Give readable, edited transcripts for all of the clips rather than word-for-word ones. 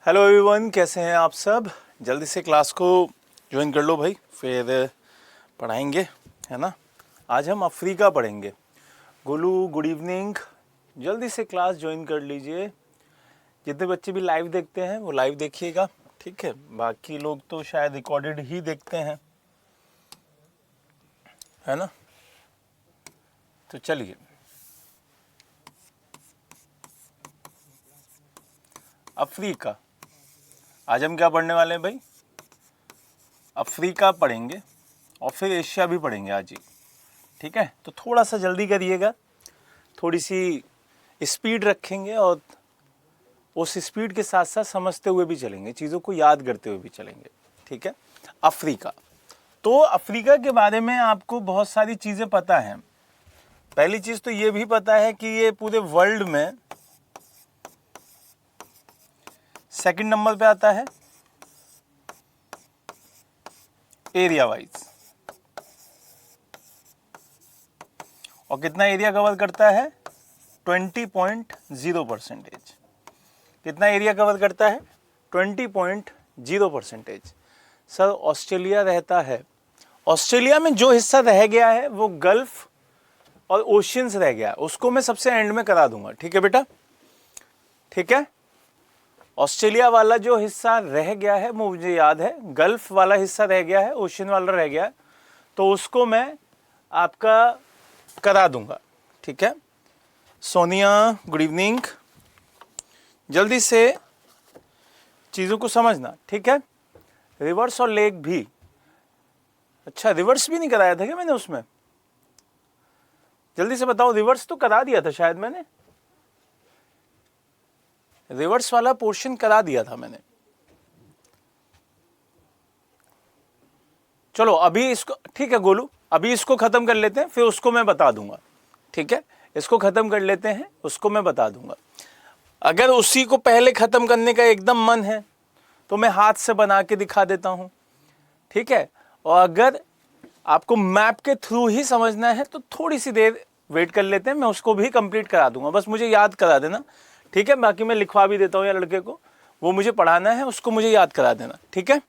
Hello everyone, कैसे हैं आप सब। जल्दी से क्लास को ज्वाइन कर लो भाई, फिर पढ़ाएंगे, है ना। आज हम अफ्रीका पढ़ेंगे। गोलू गुड इवनिंग, जल्दी से क्लास ज्वाइन कर लीजिए। जितने बच्चे भी लाइव देखते हैं वो लाइव देखिएगा, ठीक है। बाकी लोग तो शायद रिकॉर्डेड ही देखते हैं, है ना। तो चलिए, अफ्रीका आज हम क्या पढ़ने वाले हैं भाई। अफ्रीका पढ़ेंगे और फिर एशिया भी पढ़ेंगे आज ही, ठीक है। तो थोड़ा सा जल्दी करिएगा, थोड़ी सी स्पीड रखेंगे और उस स्पीड के साथ साथ समझते हुए भी चलेंगे, चीज़ों को याद करते हुए भी चलेंगे, ठीक है। अफ्रीका, तो अफ्रीका के बारे में आपको बहुत सारी चीज़ें पता हैं। पहली चीज़ तो ये भी पता है कि ये पूरे वर्ल्ड में सेकंड नंबर पे आता है एरिया वाइज, और कितना एरिया कवर करता है 20.0%। कितना एरिया कवर करता है 20.0%। सर ऑस्ट्रेलिया रहता है, ऑस्ट्रेलिया में जो हिस्सा रह गया है वो गल्फ और ओशियंस रह गया है, उसको मैं सबसे एंड में करा दूंगा, ठीक है बेटा, ठीक है। ऑस्ट्रेलिया वाला जो हिस्सा रह गया है वो मुझे याद है, गल्फ वाला हिस्सा रह गया है, ओशियन वाला रह गया है, तो उसको मैं आपका करा दूंगा, ठीक है। सोनिया गुड इवनिंग, जल्दी से चीज़ों को समझना, ठीक है। रिवर्स और लेक भी, अच्छा रिवर्स भी नहीं कराया था क्या मैंने उसमें, जल्दी से बताओ। रिवर्स तो करा दिया था शायद मैंने, रिवर्स वाला पोर्शन करा दिया था मैंने। चलो अभी इसको, ठीक है गोलू, अभी इसको खत्म कर लेते हैं, फिर उसको मैं बता दूंगा, ठीक है। इसको खत्म कर लेते हैं, उसको मैं बता दूंगा। अगर उसी को पहले खत्म करने का एकदम मन है तो मैं हाथ से बना के दिखा देता हूं, ठीक है। और अगर आपको मैप के थ्रू ही समझना है तो थोड़ी सी देर वेट कर लेते हैं, मैं उसको भी कंप्लीट करा दूंगा, बस मुझे याद करा देना, ठीक है। बाकी मैं लिखवा भी देता हूं या लड़के को, वो मुझे पढ़ाना है, उसको मुझे याद करा देना, ठीक है।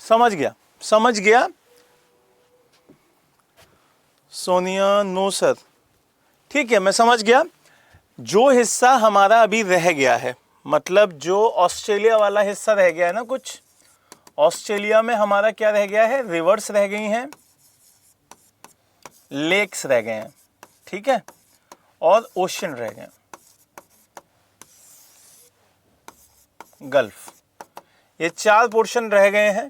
समझ गया, समझ गया सोनिया, नो सर, ठीक है, मैं समझ गया। जो हिस्सा हमारा अभी रह गया है, मतलब जो ऑस्ट्रेलिया वाला हिस्सा रह गया है ना, कुछ ऑस्ट्रेलिया में हमारा क्या रह गया है, रिवर्स रह गई हैं, लेक्स रह गए हैं, ठीक है, और ओशन रह गए, गल्फ, ये चार पोर्शन रह गए हैं,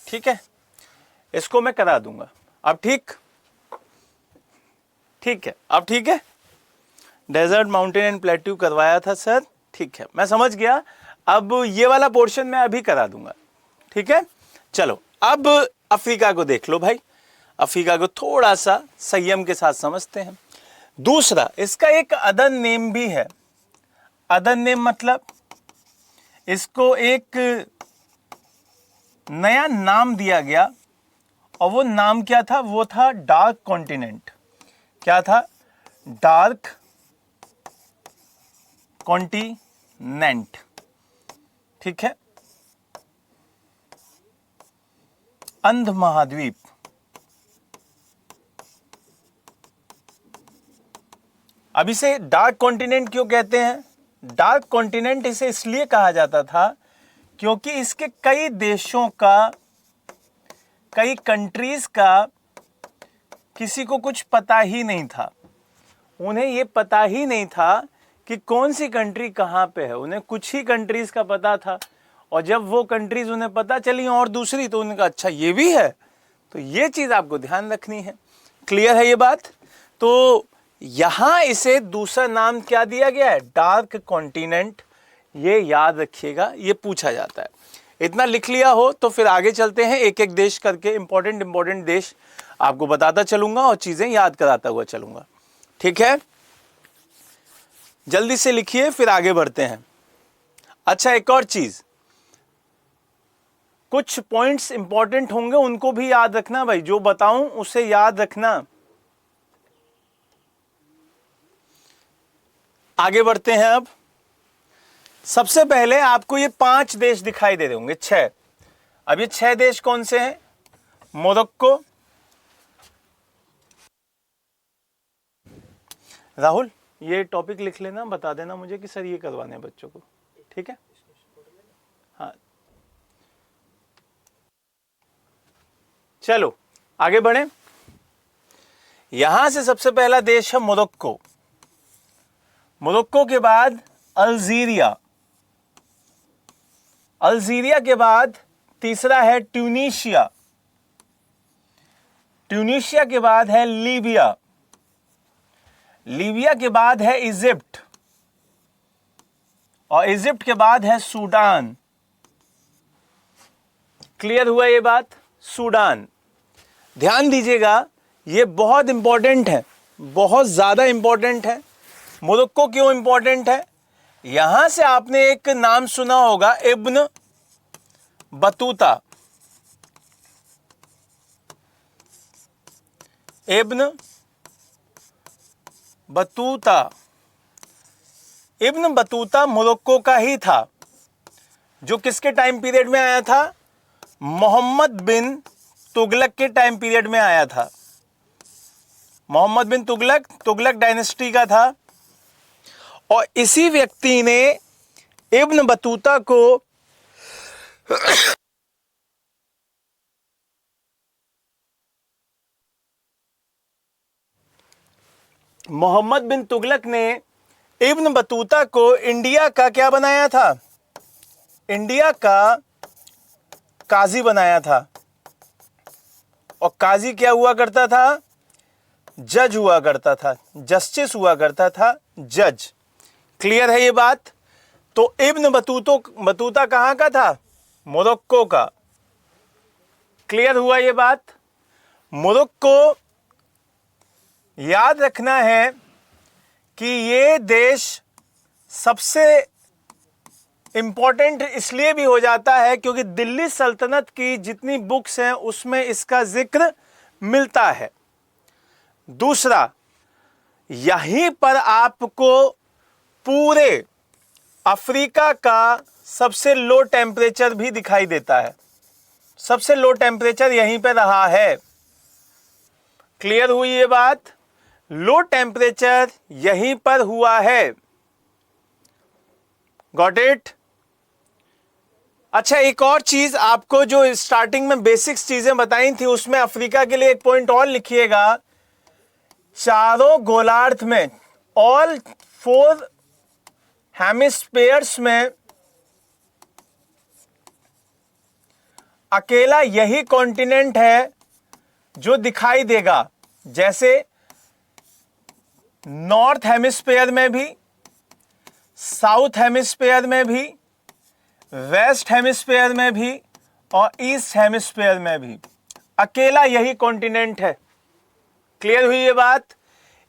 ठीक है। इसको मैं करा दूंगा अब, ठीक, ठीक है, अब ठीक है। डेजर्ट, माउंटेन एंड प्लेट्यू करवाया था सर, ठीक है, मैं समझ गया। अब ये वाला पोर्शन मैं अभी करा दूंगा, ठीक है। चलो अब अफ्रीका को देख लो भाई, अफ्रीका को थोड़ा सा संयम के साथ समझते हैं। दूसरा, इसका एक अदर नेम भी है। अदर नेम मतलब इसको एक नया नाम दिया गया, और वो नाम क्या था, वो था डार्क कॉन्टिनेंट। क्या था, डार्क कॉन्टिनेंट, ठीक है, अंध महाद्वीप। अब इसे डार्क कॉन्टिनेंट क्यों कहते हैं, डार्क कॉन्टिनेंट इसे इसलिए कहा जाता था क्योंकि इसके कई देशों का, कई कंट्रीज का किसी को कुछ पता ही नहीं था। उन्हें ये पता ही नहीं था कि कौन सी कंट्री कहाँ पे है, उन्हें कुछ ही कंट्रीज का पता था, और जब वो कंट्रीज उन्हें पता चली और दूसरी, तो उन्होंने कहा अच्छा ये भी है। तो ये चीज आपको ध्यान रखनी है, क्लियर है ये बात। तो यहां इसे दूसरा नाम क्या दिया गया है, डार्क कॉन्टिनेंट, ये याद रखिएगा, ये पूछा जाता है। इतना लिख लिया हो तो फिर आगे चलते हैं, एक एक देश करके इंपॉर्टेंट देश आपको बताता चलूंगा और चीजें याद कराता हुआ चलूंगा, ठीक है। जल्दी से लिखिए, फिर आगे बढ़ते हैं। अच्छा, एक और चीज, कुछ पॉइंट्स इंपॉर्टेंट होंगे, उनको भी याद रखना भाई, जो बताऊं उसे याद रखना। आगे बढ़ते हैं। अब सबसे पहले आपको ये 5 देश दिखाई दे रहे होंगे, 6। अब ये 6 देश कौन से हैं? मोरक्को, राहुल ये टॉपिक लिख लेना, बता देना मुझे कि सर ये करवाने हैं बच्चों को, ठीक है? हाँ चलो आगे बढ़े। यहां से सबसे पहला देश है मोरक्को, मोरक्को के बाद अल्जीरिया, अल्जीरिया के बाद तीसरा है ट्यूनीशिया, ट्यूनीशिया के बाद है लीबिया, लीबिया के बाद है इजिप्ट, और इजिप्ट के बाद है सूडान। क्लियर हुआ ये बात? सूडान। ध्यान दीजिएगा, ये बहुत इंपॉर्टेंट है, बहुत ज्यादा इंपॉर्टेंट है। मोरक्को क्यों इंपॉर्टेंट है? यहां से आपने एक नाम सुना होगा, Ibn Battuta, Ibn Battuta. Ibn Battuta Morocco का ही था, जो किसके टाइम पीरियड में आया था? मोहम्मद बिन तुगलक के टाइम पीरियड में आया था। मोहम्मद बिन तुगलक, तुगलक डायनेस्टी का था, और इसी व्यक्ति ने इब्न बतूता को मोहम्मद बिन तुगलक ने इब्न बतूता को इंडिया का क्या बनाया था? इंडिया का काजी बनाया था। और काजी क्या हुआ करता था? जज हुआ करता था, जस्टिस हुआ करता था, जज। क्लियर है ये बात? तो इब्न बतूता कहां का था? मोरक्को का। क्लियर हुआ ये बात? मोरक्को याद रखना है कि ये देश सबसे इंपॉर्टेंट इसलिए भी हो जाता है क्योंकि दिल्ली सल्तनत की जितनी बुक्स हैं उसमें इसका जिक्र मिलता है। दूसरा, यहीं पर आपको पूरे अफ्रीका का सबसे लो टेम्परेचर भी दिखाई देता है। सबसे लो टेम्परेचर यहीं पे रहा है। क्लियर हुई ये बात? लो टेम्परेचर यहीं पर हुआ है। Got it? अच्छा, एक और चीज आपको जो स्टार्टिंग में बेसिक्स चीजें बताई थी उसमें अफ्रीका के लिए एक पॉइंट और लिखिएगा। चारों गोलार्ध में, ऑल 4 हेमिस्फीयर्स में अकेला यही कॉन्टिनेंट है जो दिखाई देगा। जैसे नॉर्थ हेमिस्फीयर में भी, साउथ हेमिस्फीयर में भी, वेस्ट हेमिस्फीयर में भी और ईस्ट हेमिस्फीयर में भी अकेला यही कॉन्टिनेंट है। क्लियर हुई ये बात?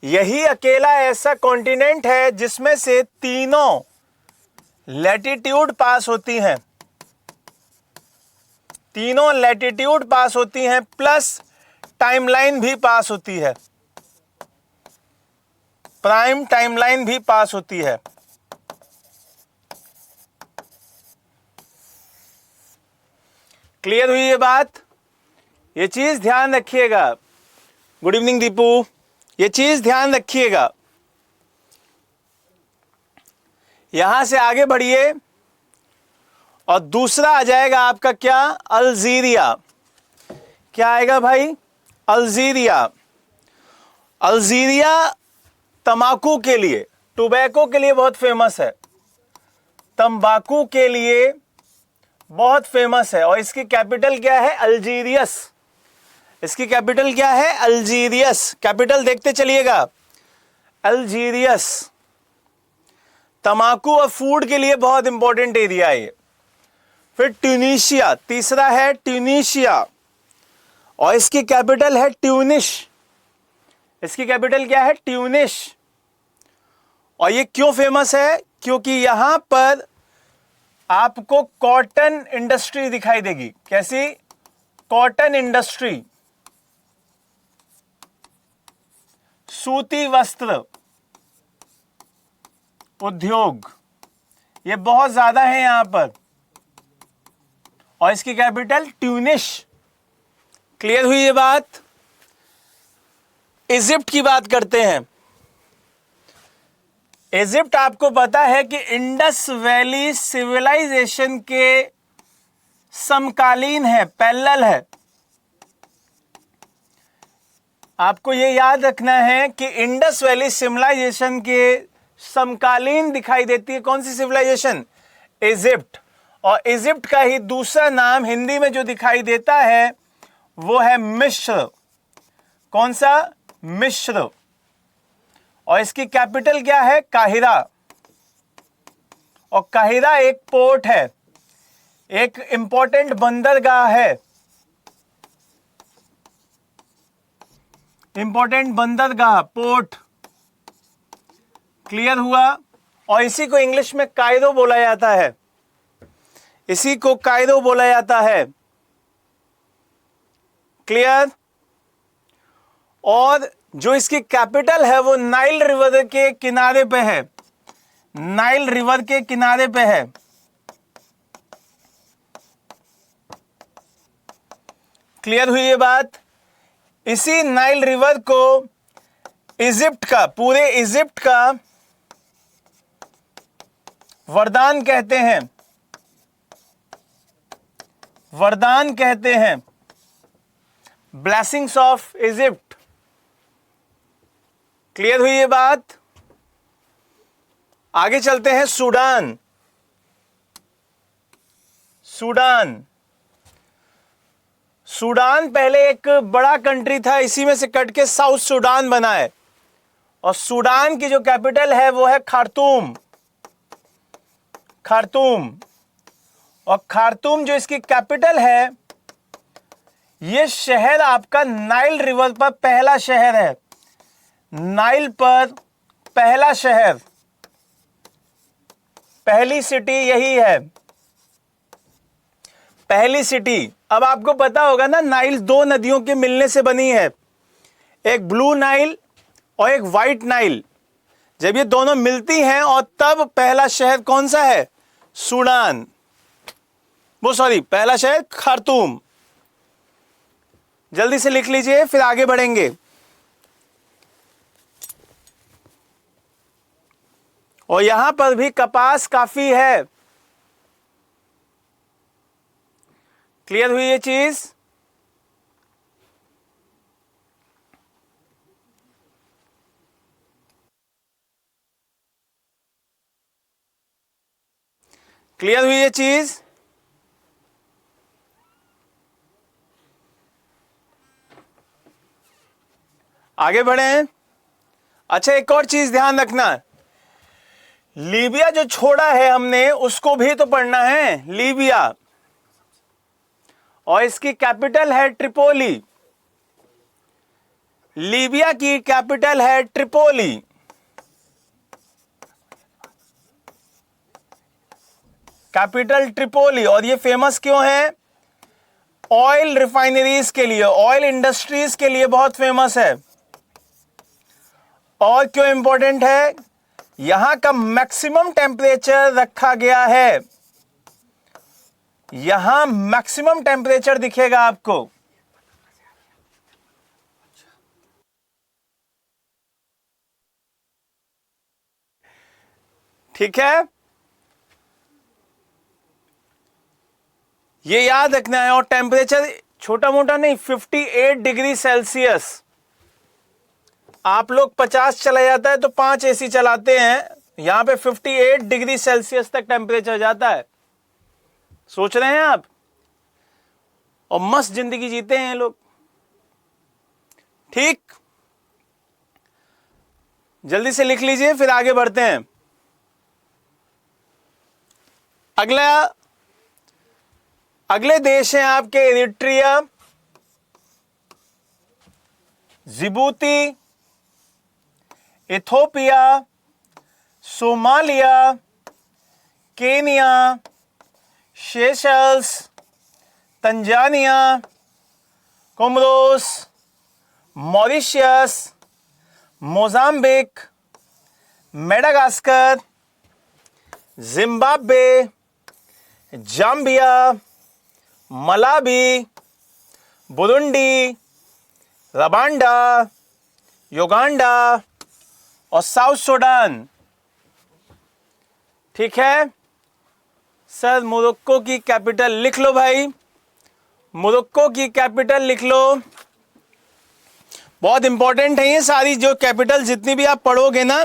यही अकेला ऐसा कॉन्टिनेंट है जिसमें से तीनों लैटिट्यूड पास होती हैं, तीनों लैटिट्यूड पास होती हैं, प्लस टाइमलाइन भी पास होती है, प्राइम टाइमलाइन भी पास होती है। क्लियर हुई ये बात? ये चीज ध्यान रखिएगा। गुड इवनिंग दीपू, ये चीज ध्यान रखिएगा। यहां से आगे बढ़िए और दूसरा आ जाएगा आपका क्या? अल्जीरिया। क्या आएगा भाई? अल्जीरिया। अल्जीरिया तंबाकू के लिए, टोबैको के लिए बहुत फेमस है, तंबाकू के लिए बहुत फेमस है। और इसकी कैपिटल क्या है? अल्जीरियस। इसकी कैपिटल क्या है? अल्जीरियस। कैपिटल देखते चलिएगा, अल्जीरियस। तंबाकू और फूड के लिए बहुत इंपॉर्टेंट एरिया है ये। फिर ट्यूनीशिया, तीसरा है ट्यूनीशिया, और इसकी कैपिटल है ट्यूनिश। इसकी कैपिटल क्या है? ट्यूनिश। और ये क्यों फेमस है? क्योंकि यहां पर आपको कॉटन इंडस्ट्री दिखाई देगी। कैसी? कॉटन इंडस्ट्री, सूती वस्त्र, उद्योग, ये बहुत ज्यादा है यहां पर। और इसकी कैपिटल ट्यूनिस। क्लियर हुई ये बात? इजिप्ट की बात करते हैं। इजिप्ट आपको पता है कि इंडस वैली सिविलाइजेशन के समकालीन है, पैरेलल है। आपको यह याद रखना है कि इंडस वैली सिविलाइजेशन के समकालीन दिखाई देती है कौन सी सिविलाइजेशन? इजिप्ट। और इजिप्ट का ही दूसरा नाम हिंदी में जो दिखाई देता है वो है मिस्र। कौन सा? मिस्र। और इसकी कैपिटल क्या है? काहिरा। और काहिरा एक पोर्ट है, एक इंपॉर्टेंट बंदरगाह है, इंपॉर्टेंट बंदरगाह, पोर्ट। क्लियर हुआ? और इसी को इंग्लिश में कायरो बोला जाता है, इसी को कायरो बोला जाता है। क्लियर? और जो इसकी कैपिटल है वो नाइल रिवर के किनारे पे है, नाइल रिवर के किनारे पे है। क्लियर हुई ये बात? इसी नाइल रिवर को इजिप्ट का, पूरे इजिप्ट का वरदान कहते हैं, वरदान कहते हैं, ब्लेसिंग्स ऑफ इजिप्ट। क्लियर हुई ये बात? आगे चलते हैं। सूडान। सूडान, सूडान पहले एक बड़ा कंट्री था, इसी में से कट के साउथ सूडान बना है। और सूडान की जो कैपिटल है वो है खार्तूम। खार्तूम। और खार्तूम जो इसकी कैपिटल है, ये शहर आपका नाइल रिवर पर पहला शहर है, नाइल पर पहला शहर, पहली सिटी यही है, पहली सिटी। अब आपको पता होगा ना, नाइल दो नदियों के मिलने से बनी है, एक ब्लू नाइल और एक व्हाइट नाइल। जब ये दोनों मिलती हैं और तब पहला शहर कौन सा है? सूडान। वो सॉरी, पहला शहर खार्तूम। जल्दी से लिख लीजिए, फिर आगे बढ़ेंगे। और यहां पर भी कपास काफी है। क्लियर हुई ये चीज? क्लियर हुई ये चीज? आगे बढ़ें। अच्छा, एक और चीज ध्यान रखना, लीबिया जो छोड़ा है हमने उसको भी तो पढ़ना है, लीबिया। और इसकी कैपिटल है ट्रिपोली। लीबिया की कैपिटल है ट्रिपोली। Capital Tripoli. और ये फेमस क्यों है? ऑयल रिफाइनरीज के लिए, ऑयल इंडस्ट्रीज के लिए बहुत फेमस है। और क्यों इंपॉर्टेंट है? यहां का मैक्सिमम टेम्परेचर रखा गया है, यहां मैक्सिमम टेम्परेचर दिखेगा आपको। ठीक है, ये याद रखना है। और टेम्परेचर छोटा मोटा नहीं, 58 डिग्री सेल्सियस। आप लोग 50 चला जाता है तो 5 एसी चलाते हैं, यहां पे 58 डिग्री सेल्सियस तक टेम्परेचर जाता है। सोच रहे हैं आप? और मस्त जिंदगी जीते हैं लोग। ठीक, जल्दी से लिख लीजिए, फिर आगे बढ़ते हैं। अगले देश हैं आपके Eritrea, Djibouti, Ethiopia, Somalia, Kenya, Seychelles, Tanzania, Comoros, Mauritius, Mozambique, Madagascar, Zimbabwe, Zambia, Malawi, Burundi, Rwanda, Uganda और साउथ सूडान। ठीक है सर, मोरक्को की कैपिटल लिख लो भाई, मोरक्को की कैपिटल लिख लो। बहुत इंपॉर्टेंट है ये सारी जो कैपिटल, जितनी भी आप पढ़ोगे ना,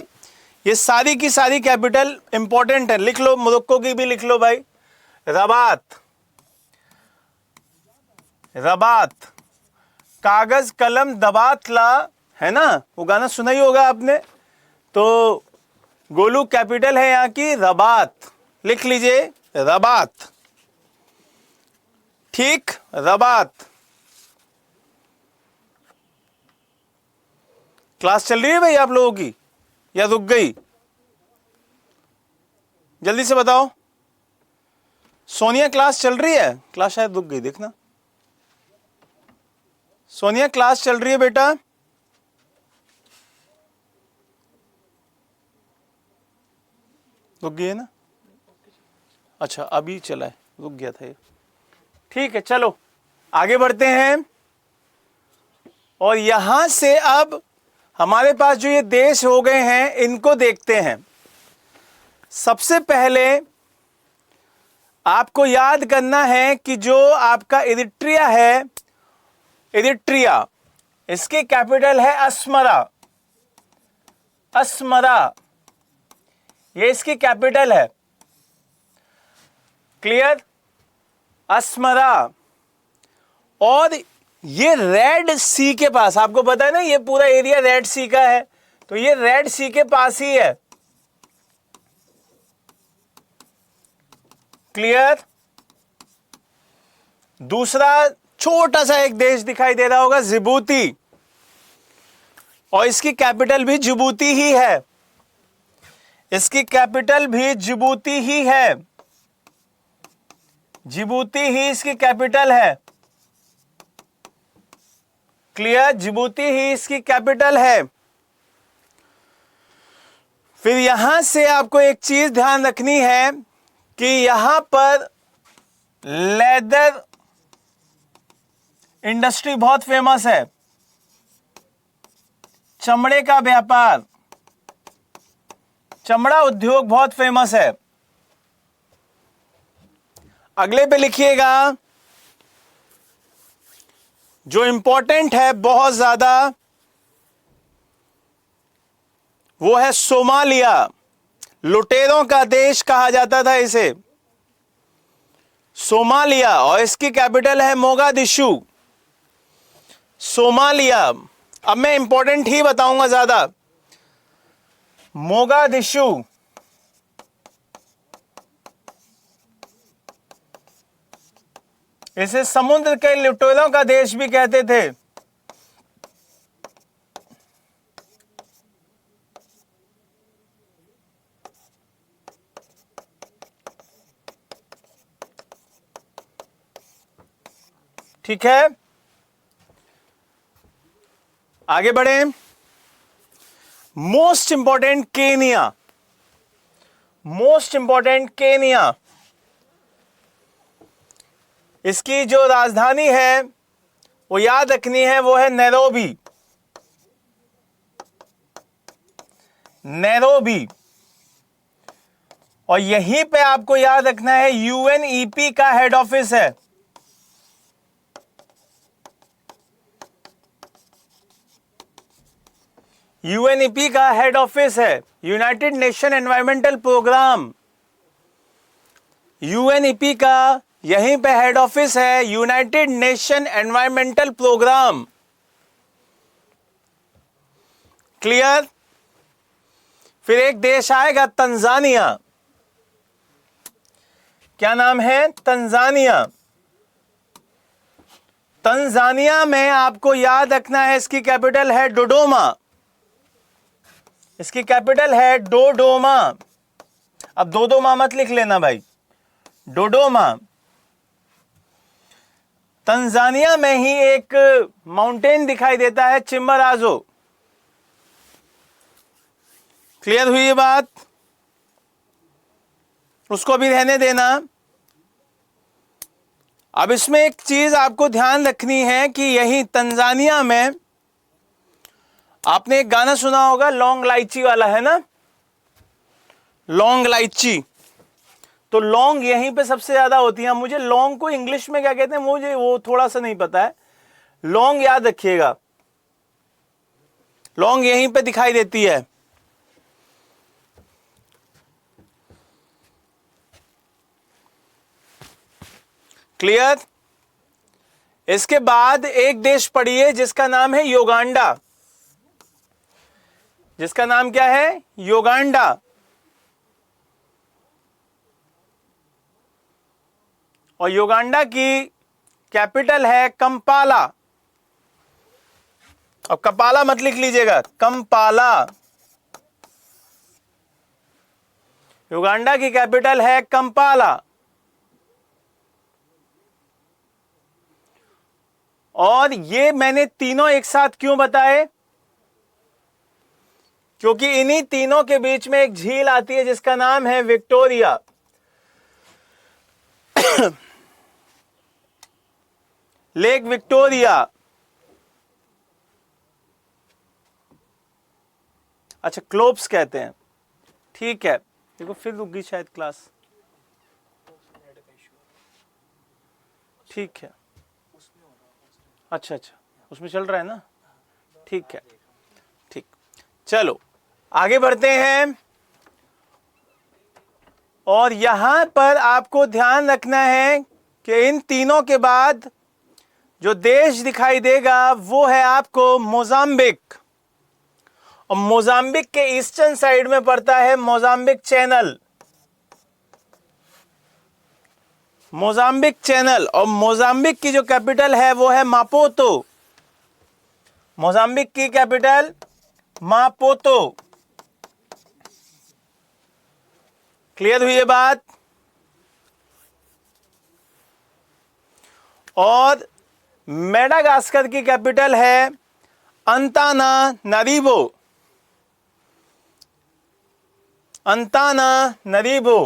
ये सारी की सारी कैपिटल इंपॉर्टेंट है। लिख लो, मोरक्को की भी लिख लो भाई। रबात, रबात, कागज कलम दबात ला, है ना, वो गाना सुना ही होगा आपने। तो गोलू कैपिटल है यहाँ की रबात, लिख लीजिए रबात। ठीक, रबात। क्लास चल रही है भाई आप लोगों की या रुक गई? जल्दी से बताओ। सोनिया क्लास चल रही है? क्लास शायद रुक गई, देखना। सोनिया क्लास चल रही है बेटा? रुक गई है ना? अच्छा अभी चला है, रुक गया था ये। ठीक है चलो आगे बढ़ते हैं। और यहां से अब हमारे पास जो ये देश हो गए हैं इनको देखते हैं। सबसे पहले आपको याद करना है कि जो आपका इरिट्रिया है, इरिट्रिया, इसकी कैपिटल है अस्मरा। अस्मरा ये इसकी कैपिटल है। क्लियर? अस्मरा। और ये रेड सी के पास, आपको पता है ना ये पूरा एरिया रेड सी का है, तो ये रेड सी के पास ही है। क्लियर? दूसरा छोटा सा एक देश दिखाई दे रहा होगा, जिबूती, और इसकी कैपिटल भी जिबूती ही है। इसकी कैपिटल भी जिबूती ही है। जिबूती ही इसकी कैपिटल है। क्लियर? जिबूती ही इसकी कैपिटल है। फिर यहां से आपको एक चीज ध्यान रखनी है कि यहां पर लेदर इंडस्ट्री बहुत फेमस है, चमड़े का व्यापार, चमड़ा उद्योग बहुत फेमस है। अगले पे लिखिएगा, जो इंपॉर्टेंट है बहुत ज्यादा, वो है सोमालिया। लुटेरों का देश कहा जाता था इसे, सोमालिया, और इसकी कैपिटल है मोगादिशु। सोमालिया, अब मैं इंपॉर्टेंट ही बताऊंगा ज्यादा। मोगादिशु, इसे समुद्र के लुटेरों का देश भी कहते थे। ठीक है, आगे बढ़े। Most important Kenya, most important Kenya, इसकी जो राजधानी है वो याद रखनी है, वो है नैरोबी। नैरोबी, और यहीं पे आपको याद रखना है यूएनईपी का हेड ऑफिस है। यूएनईपी का हेड ऑफिस है, united nation environmental programme. UNEP का यहीं पे हेड ऑफिस है, united nation environmental programme. Clear? फिर एक देश आएगा तंजानिया। क्या नाम है? तंजानिया। तंजानिया में आपको याद रखना है इसकी कैपिटल है डोडोमा। इसकी कैपिटल है डोडोमा। अब डोडोमा मत लिख लेना भाई, डोडोमा। तंजानिया में ही एक माउंटेन दिखाई देता है, चिम्बराजो। क्लियर हुई ये बात? उसको भी रहने देना। अब इसमें एक चीज आपको ध्यान रखनी है कि यही तंजानिया में आपने एक गाना सुना होगा लौंग इलायची वाला, है ना, लौंग इलायची। तो लौंग यहीं पे सबसे ज्यादा होती है। मुझे लौंग को इंग्लिश में क्या कहते हैं मुझे वो थोड़ा सा नहीं पता है। लौंग याद रखिएगा, लौंग यहीं पे दिखाई देती है। क्लियर? इसके बाद एक देश पढ़िए जिसका नाम है युगांडा। जिसका नाम क्या है? युगांडा। और युगांडा की कैपिटल है कंपाला। अब कपाला मत लिख लीजिएगा, कंपाला। युगांडा की कैपिटल है कंपाला। और ये मैंने तीनों एक साथ क्यों बताए? क्योंकि इन्हीं तीनों के बीच में एक झील आती है जिसका नाम है विक्टोरिया। Lake Victoria. अच्छा, क्लोब्स कहते हैं, ठीक है। देखो फिर रुक गई शायद क्लास, ठीक है। अच्छा अच्छा, उसमें चल रहा है ना, ठीक है, ठीक। चलो आगे बढ़ते हैं। और यहां पर आपको ध्यान रखना है कि इन तीनों के बाद जो देश दिखाई देगा वो है आपको मोजाम्बिक। और मोजाम्बिक के ईस्टर्न साइड में पड़ता है मोजाम्बिक चैनल। Mozambique channel. और मोजाम्बिक की जो कैपिटल है वो है मापुतो। मोजाम्बिक की कैपिटल मापुतो। क्लियर हुई ये बात? और मेडागास्कर की कैपिटल है अंतानानारिवो। अंतानानारिवो।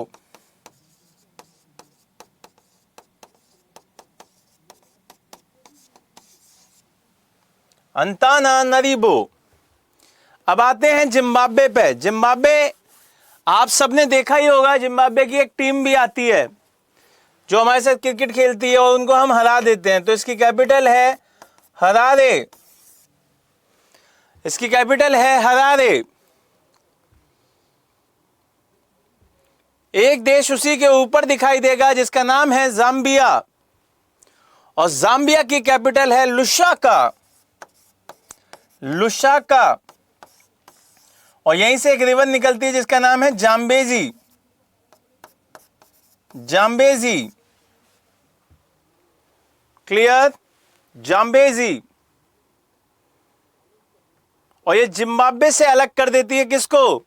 अंतानानारिवो। अब आते हैं जिम्बाब्वे पे। जिम्बाब्वे आप सबने देखा ही होगा, जिम्बाब्वे की एक टीम भी आती है जो हमारे साथ क्रिकेट खेलती है और उनको हम हरा देते हैं। तो इसकी कैपिटल है हरारे। इसकी कैपिटल है हरारे। एक देश उसी के ऊपर दिखाई देगा जिसका नाम है जाम्बिया। और जाम्बिया की कैपिटल है लुसाका। लुसाका। और यहीं से एक रिवर निकलती है जिसका नाम है जाम्बेजी। जाम्बेजी। क्लियर? जाम्बेजी। और ये जिम्बाब्वे से अलग कर देती है किसको?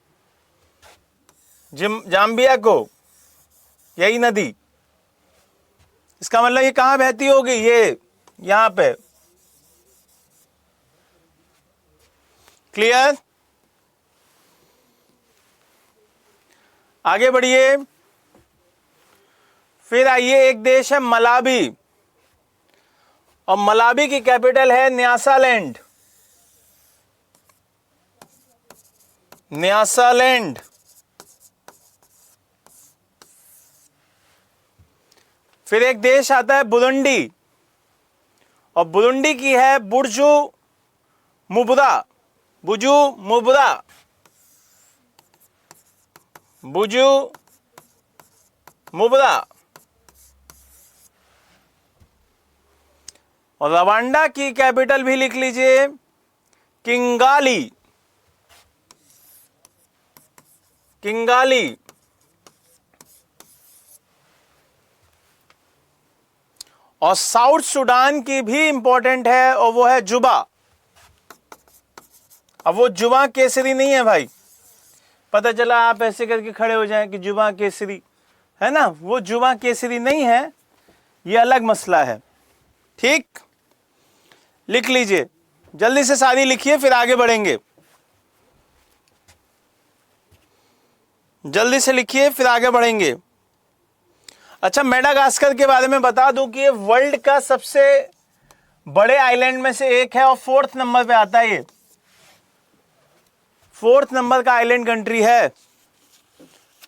जाम्बिया को, यही नदी। इसका मतलब ये कहां बहती होगी? ये यहां पे। क्लियर? आगे बढ़िए। फिर आइए, एक देश है मलावी। और मलावी की कैपिटल है न्यासालैंड। न्यासालैंड। फिर एक देश आता है बुरुंडी। और बुरुंडी की है बुर्जु मुबरा। बुजु मुबरा। बुजु मुबरा। और रवांडा की कैपिटल भी लिख लीजिए, किंगाली। किंगाली। और साउथ सुडान की भी इंपॉर्टेंट है और वो है जुबा। अब वो जुबा केसरी नहीं है भाई, पता चला आप ऐसे करके खड़े हो जाएं कि जुबा केसरी है ना, वो जुबा केसरी नहीं है, ये अलग मसला है। ठीक, लिख लीजिए, जल्दी से सारी लिखिए फिर आगे बढ़ेंगे। जल्दी से लिखिए फिर आगे बढ़ेंगे। अच्छा, मेडागास्कर के बारे में बता दूं कि ये वर्ल्ड का सबसे बड़े आइलैंड में से एक है और 4th नंबर पे आता है। ये 4th नंबर का आइलैंड कंट्री है,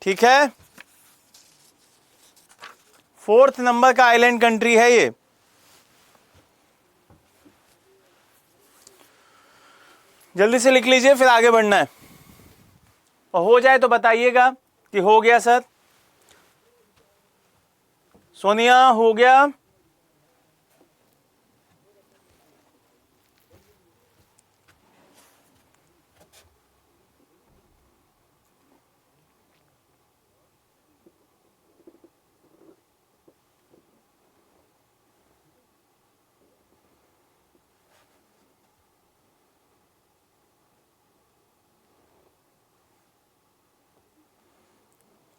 ठीक है, 4th नंबर का आइलैंड कंट्री है ये। जल्दी से लिख लीजिए, फिर आगे बढ़ना है, और हो जाए तो बताइएगा कि हो गया सर। सोनिया हो गया?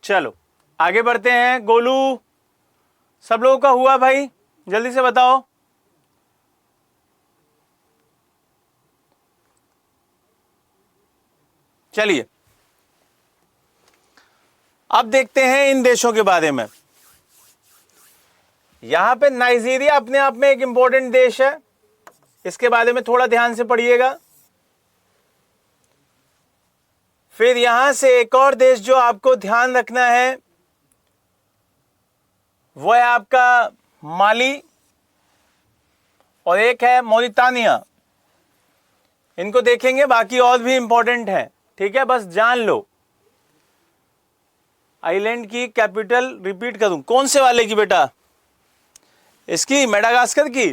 चलो आगे बढ़ते हैं। गोलू, सब लोगों का हुआ भाई? जल्दी से बताओ। चलिए अब देखते हैं इन देशों के बारे में। यहां पे नाइजीरिया अपने आप में एक इंपॉर्टेंट देश है, इसके बारे में थोड़ा ध्यान से पढ़िएगा। फिर यहां से एक और देश जो आपको ध्यान रखना है वो है आपका माली, और एक है मॉरिटानिया। इनको देखेंगे, बाकी और भी इंपॉर्टेंट है, ठीक है, बस जान लो। आइलैंड की कैपिटल रिपीट करूं, कौन से वाले की बेटा? इसकी, मेडागास्कर की,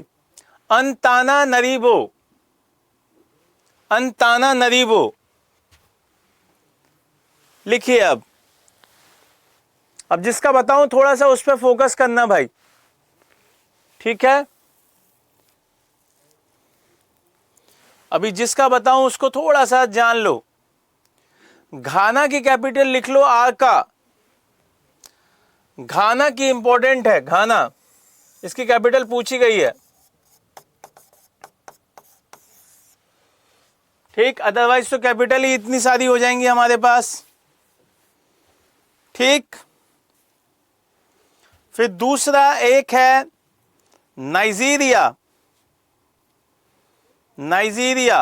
अंतानानरीवो। अंतानानरीवो लिखिए। अब जिसका बताऊं थोड़ा सा उस पर फोकस करना भाई, ठीक है। अभी जिसका बताऊं उसको थोड़ा सा जान लो। घाना की कैपिटल लिख लो, आका। घाना की इंपॉर्टेंट है, घाना, इसकी कैपिटल पूछी गई है, ठीक। अदरवाइज तो कैपिटल ही इतनी सारी हो जाएंगी हमारे पास, ठीक। फिर दूसरा एक है नाइजीरिया। नाइजीरिया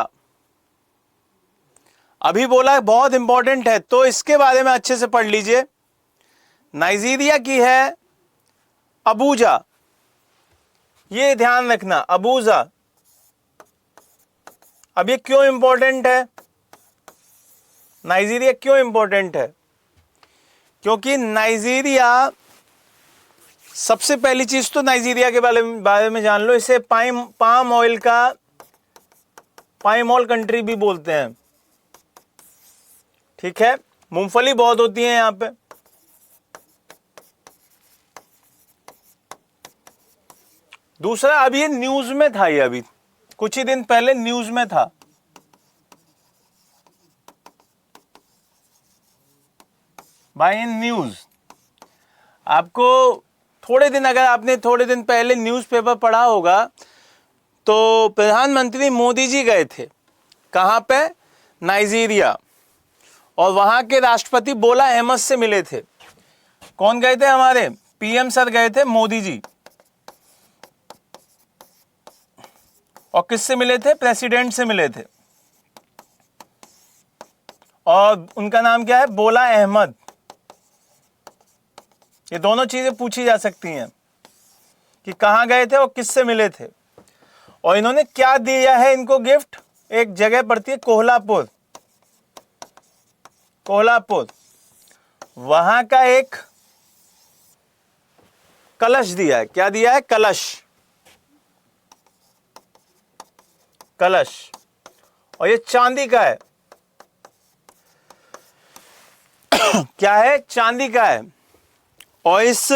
अभी बोला बहुत इंपॉर्टेंट है, तो इसके बारे में अच्छे से पढ़ लीजिए। नाइजीरिया की है अबूजा, ये ध्यान रखना, अबूजा। अब ये क्यों इंपॉर्टेंट है? नाइजीरिया क्यों इंपॉर्टेंट है? क्योंकि नाइजीरिया, सबसे पहली चीज तो नाइजीरिया के बारे में जान लो, इसे पाम ऑयल का पाम ऑयल कंट्री भी बोलते हैं, ठीक है। मूंगफली बहुत होती है यहां पे। दूसरा, अभी ये न्यूज में था, ये अभी कुछ ही दिन पहले न्यूज में था। बाय इन न्यूज, आपको थोड़े दिन, अगर आपने थोड़े दिन पहले न्यूज़पेपर पढ़ा होगा तो प्रधानमंत्री मोदी जी गए थे, कहां पे? नाइजीरिया, और वहां के राष्ट्रपति बोला अहमद से मिले थे। कौन गए थे? हमारे पीएम सर गए थे, मोदी जी। और किससे मिले थे? प्रेसिडेंट से मिले थे, और उनका नाम क्या है? बोला अहमद। ये दोनों चीजें पूछी जा सकती हैं कि कहां गए थे और किससे मिले थे, और इन्होंने क्या दिया है इनको गिफ्ट। एक जगह पड़ती है कोल्हापुर, कोल्हापुर, वहां का एक कलश दिया है। क्या दिया है? कलश, कलश, और ये चांदी का है। क्या है? चांदी का है। और इस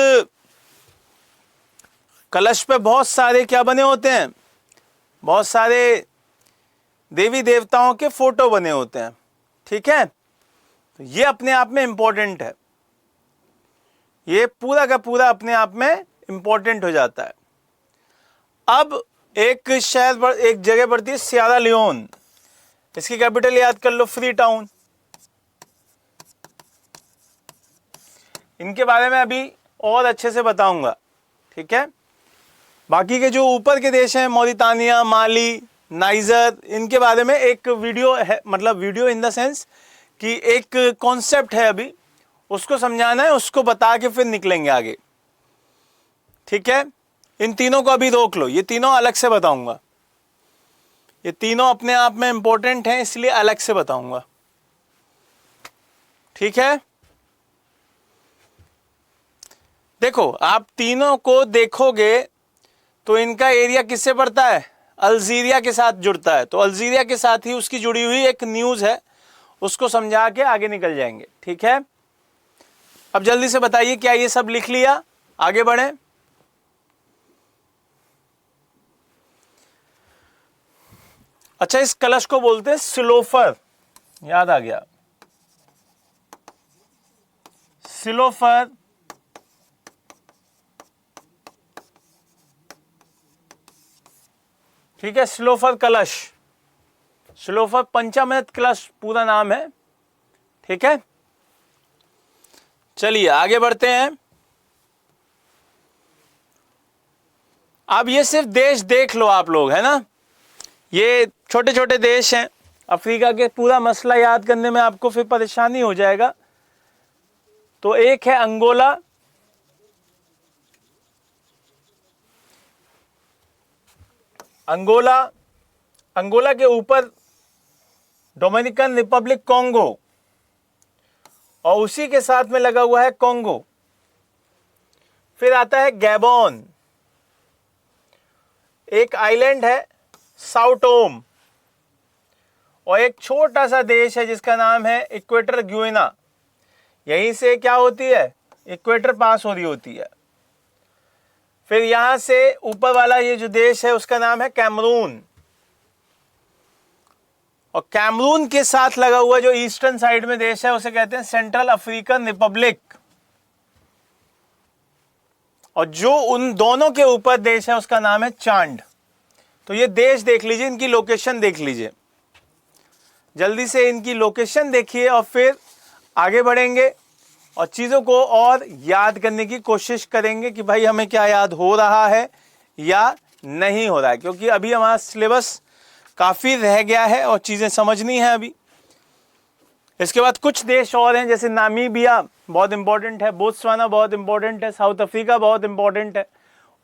कलश पे बहुत सारे क्या बने होते हैं? बहुत सारे देवी देवताओं के फोटो बने होते हैं, ठीक है। तो ये अपने आप में इंपॉर्टेंट है, ये पूरा का पूरा अपने आप में इंपॉर्टेंट हो जाता है। अब एक शहर, एक जगह पड़ती है सियरा लियोन, इसकी कैपिटल याद कर लो, फ्री टाउन। इनके बारे में अभी और अच्छे से बताऊंगा, ठीक है। बाकी के जो ऊपर के देश हैं, मॉरिटानिया, माली, नाइजर, इनके बारे में एक वीडियो है, मतलब वीडियो इन द सेंस कि एक कॉन्सेप्ट है, अभी उसको समझाना है, उसको बता के फिर निकलेंगे आगे, ठीक है। इन तीनों को अभी रोक लो, ये तीनों अलग से बताऊंगा, ये तीनों अपने आप में इंपॉर्टेंट हैं, इसलिए अलग से बताऊंगा, ठीक है। देखो, आप तीनों को देखोगे तो इनका एरिया किससे पड़ता है? अल्जीरिया के साथ जुड़ता है, तो अल्जीरिया के साथ ही उसकी जुड़ी हुई एक न्यूज है, उसको समझा के आगे निकल जाएंगे, ठीक है। अब जल्दी से बताइए, क्या ये सब लिख लिया? आगे बढ़े। अच्छा, इस कलश को बोलते हैं सिलोफर, याद आ गया, सिलोफर। ठीक है, सिलोफर कलश, सिलोफर पंचामृत कलश पूरा नाम है, ठीक है। चलिए आगे बढ़ते हैं। अब ये सिर्फ देश देख लो आप लोग, है ना, ये छोटे छोटे देश हैं अफ्रीका के, पूरा मसला याद करने में आपको फिर परेशानी हो जाएगा। तो एक है अंगोला, अंगोला, अंगोला के ऊपर डोमिनिकन रिपब्लिक कॉन्गो, और उसी के साथ में लगा हुआ है कॉन्गो। फिर आता है गैबोन, एक आइलैंड है साउटोम, और एक छोटा सा देश है जिसका नाम है इक्वेटर ग्विना। यहीं से क्या होती है? इक्वेटर पास हो रही होती है। फिर यहां से ऊपर वाला ये जो देश है उसका नाम है कैमरून, और कैमरून के साथ लगा हुआ जो ईस्टर्न साइड में देश है उसे कहते हैं सेंट्रल अफ्रीकन रिपब्लिक, और जो उन दोनों के ऊपर देश है उसका नाम है चांड। तो ये देश देख लीजिए, इनकी लोकेशन देख लीजिए, जल्दी से इनकी लोकेशन देखिए, और फिर आगे बढ़ेंगे और चीज़ों को और याद करने की कोशिश करेंगे कि भाई हमें क्या याद हो रहा है या नहीं हो रहा है, क्योंकि अभी हमारा सिलेबस काफ़ी रह गया है और चीज़ें समझनी है अभी। इसके बाद कुछ देश और हैं, जैसे नामीबिया बहुत इंपॉर्टेंट है, बोत्सवाना बहुत इंपॉर्टेंट है, साउथ अफ्रीका बहुत इंपॉर्टेंट है,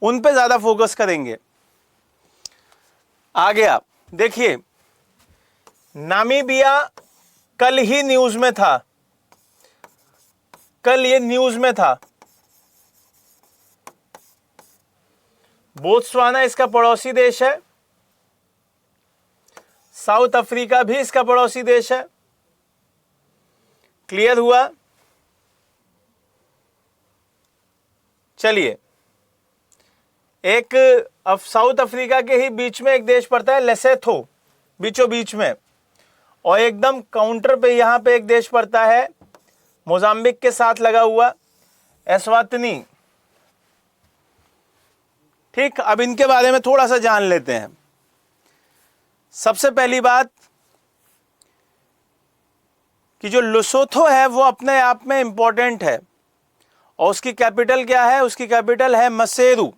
उन पे ज़्यादा फोकस करेंगे। आगे आप देखिए, नामीबिया कल ही न्यूज़ में था, कल ये न्यूज़ में था। बोत्सवाना इसका पड़ोसी देश है, साउथ अफ्रीका भी इसका पड़ोसी देश है। क्लियर हुआ? चलिए, एक साउथ अफ्रीका के ही बीच में एक देश पड़ता है लेसेथो, बीचों बीच में, और एकदम काउंटर पे यहां पे एक देश पड़ता है मोजाम्बिक के साथ लगा हुआ, एस्वातिनी। ठीक, अब इनके बारे में थोड़ा सा जान लेते हैं। सबसे पहली बात कि जो लुसोथो है वो अपने आप में इंपॉर्टेंट है, और उसकी कैपिटल क्या है? उसकी कैपिटल है मसेरू,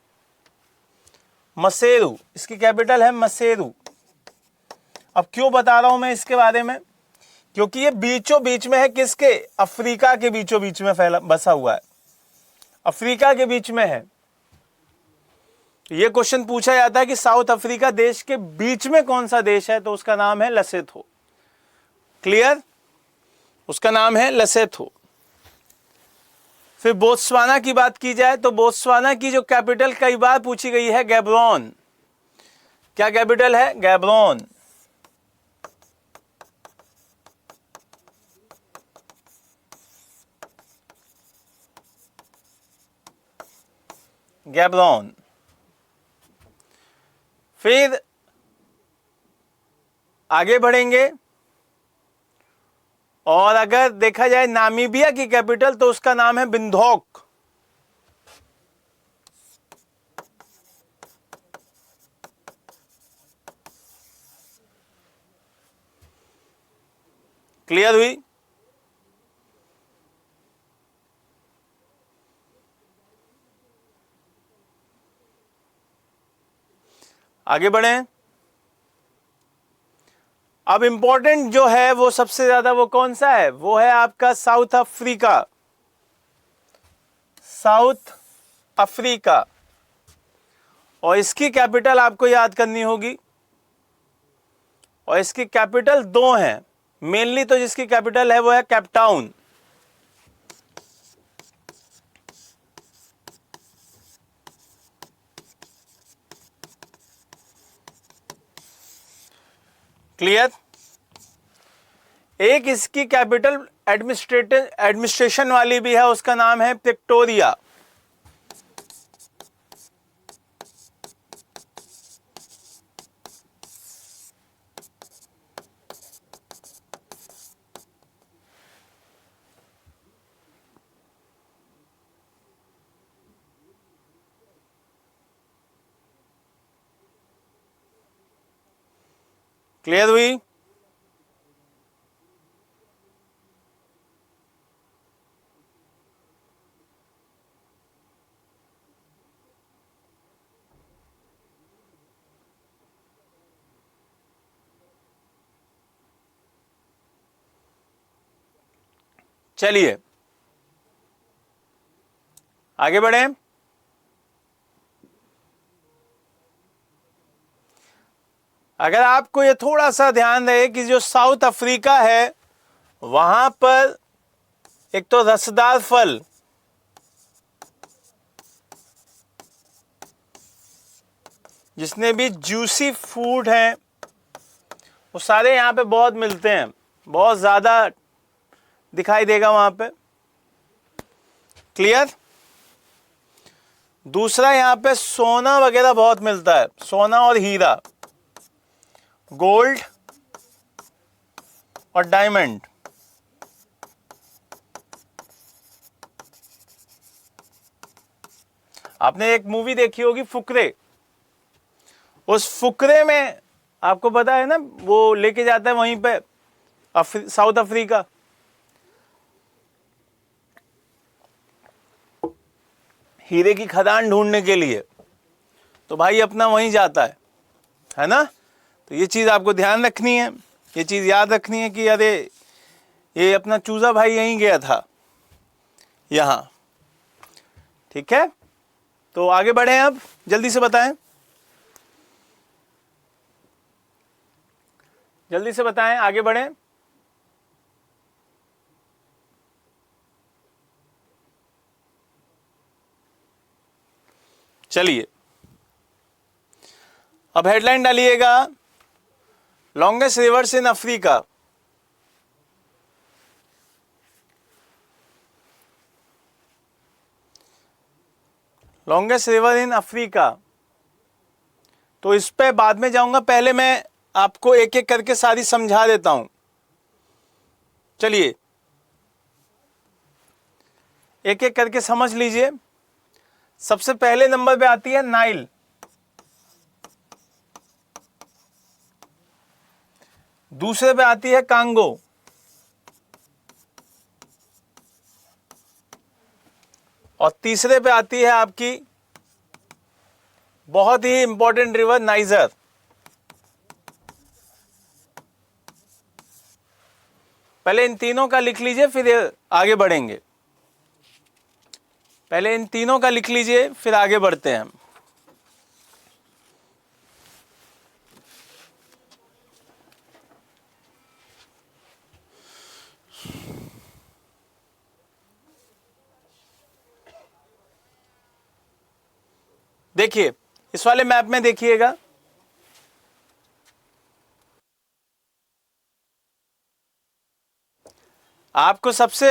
मसेरू इसकी कैपिटल है मसेरू। अब क्यों बता रहा हूं मैं इसके बारे में? क्योंकि ये बीचों बीच में है, किसके? अफ्रीका के बीचों बीच में फैला बसा हुआ है, अफ्रीका के बीच में है। ये क्वेश्चन पूछा जाता है कि साउथ अफ्रीका देश के बीच में कौन सा देश है, तो उसका नाम है लेसेथो। क्लियर? उसका नाम है लेसेथो। फिर बोत्सवाना की बात की जाए तो बोत्सवाना की जो कैपिटल कई बार पूछी गई है, गैब्रोन। क्या कैपिटल है? गैब्रोन। गैब्रोन। फिर आगे बढ़ेंगे, और अगर देखा जाए नामीबिया की कैपिटल तो उसका नाम है विंडहोक। क्लियर हुई? आगे बढ़ें। अब इंपॉर्टेंट जो है वो सबसे ज्यादा वो कौन सा है, वो है आपका साउथ अफ्रीका। साउथ अफ्रीका, और इसकी कैपिटल आपको याद करनी होगी, और इसकी कैपिटल दो हैं मेनली, तो जिसकी कैपिटल है वो है केप टाउन। क्लियर। एक इसकी कैपिटल एडमिनिस्ट्रेशन वाली भी है, उसका नाम है प्रिटोरिया। क्लियर हुई। चलिए आगे बढ़े। अगर आपको ये थोड़ा सा ध्यान रहे कि जो साउथ अफ्रीका है वहां पर एक तो रसदार फल, जितने भी जूसी फूड हैं वो सारे यहां पे बहुत मिलते हैं, बहुत ज्यादा दिखाई देगा वहां पे। क्लियर। दूसरा यहां पे सोना वगैरह बहुत मिलता है, सोना और हीरा, गोल्ड और डायमंड। आपने एक मूवी देखी होगी फुकरे, उस फुकरे में आपको पता है ना वो लेके जाता है वहीं पे साउथ अफ्रीका, हीरे की खदान ढूंढने के लिए, तो भाई अपना वहीं जाता है ना। तो ये चीज आपको ध्यान रखनी है, ये चीज याद रखनी है कि अरे ये अपना चूजा भाई यहीं गया था यहां। ठीक है, तो आगे बढ़े, अब जल्दी से बताएं, जल्दी से बताएं, आगे बढ़ें। चलिए अब हेडलाइन डालिएगा, longest reverse in Africa. Longest river in Africa, तो इस पे बाद में जाऊंगा, पहले मैं आपको एक एक करके सारी समझा देता हूं। चलिए एक एक करके समझ लीजिए। सबसे पहले नंबर पे आती है नाइल, दूसरे पे आती है कांगो, और तीसरे पे आती है आपकी बहुत ही इंपॉर्टेंट रिवर नाइजर। पहले इन तीनों का लिख लीजिए फिर आगे बढ़ेंगे। पहले इन तीनों का लिख लीजिए फिर आगे बढ़ते हैं हम। देखिए इस वाले मैप में देखिएगा, आपको सबसे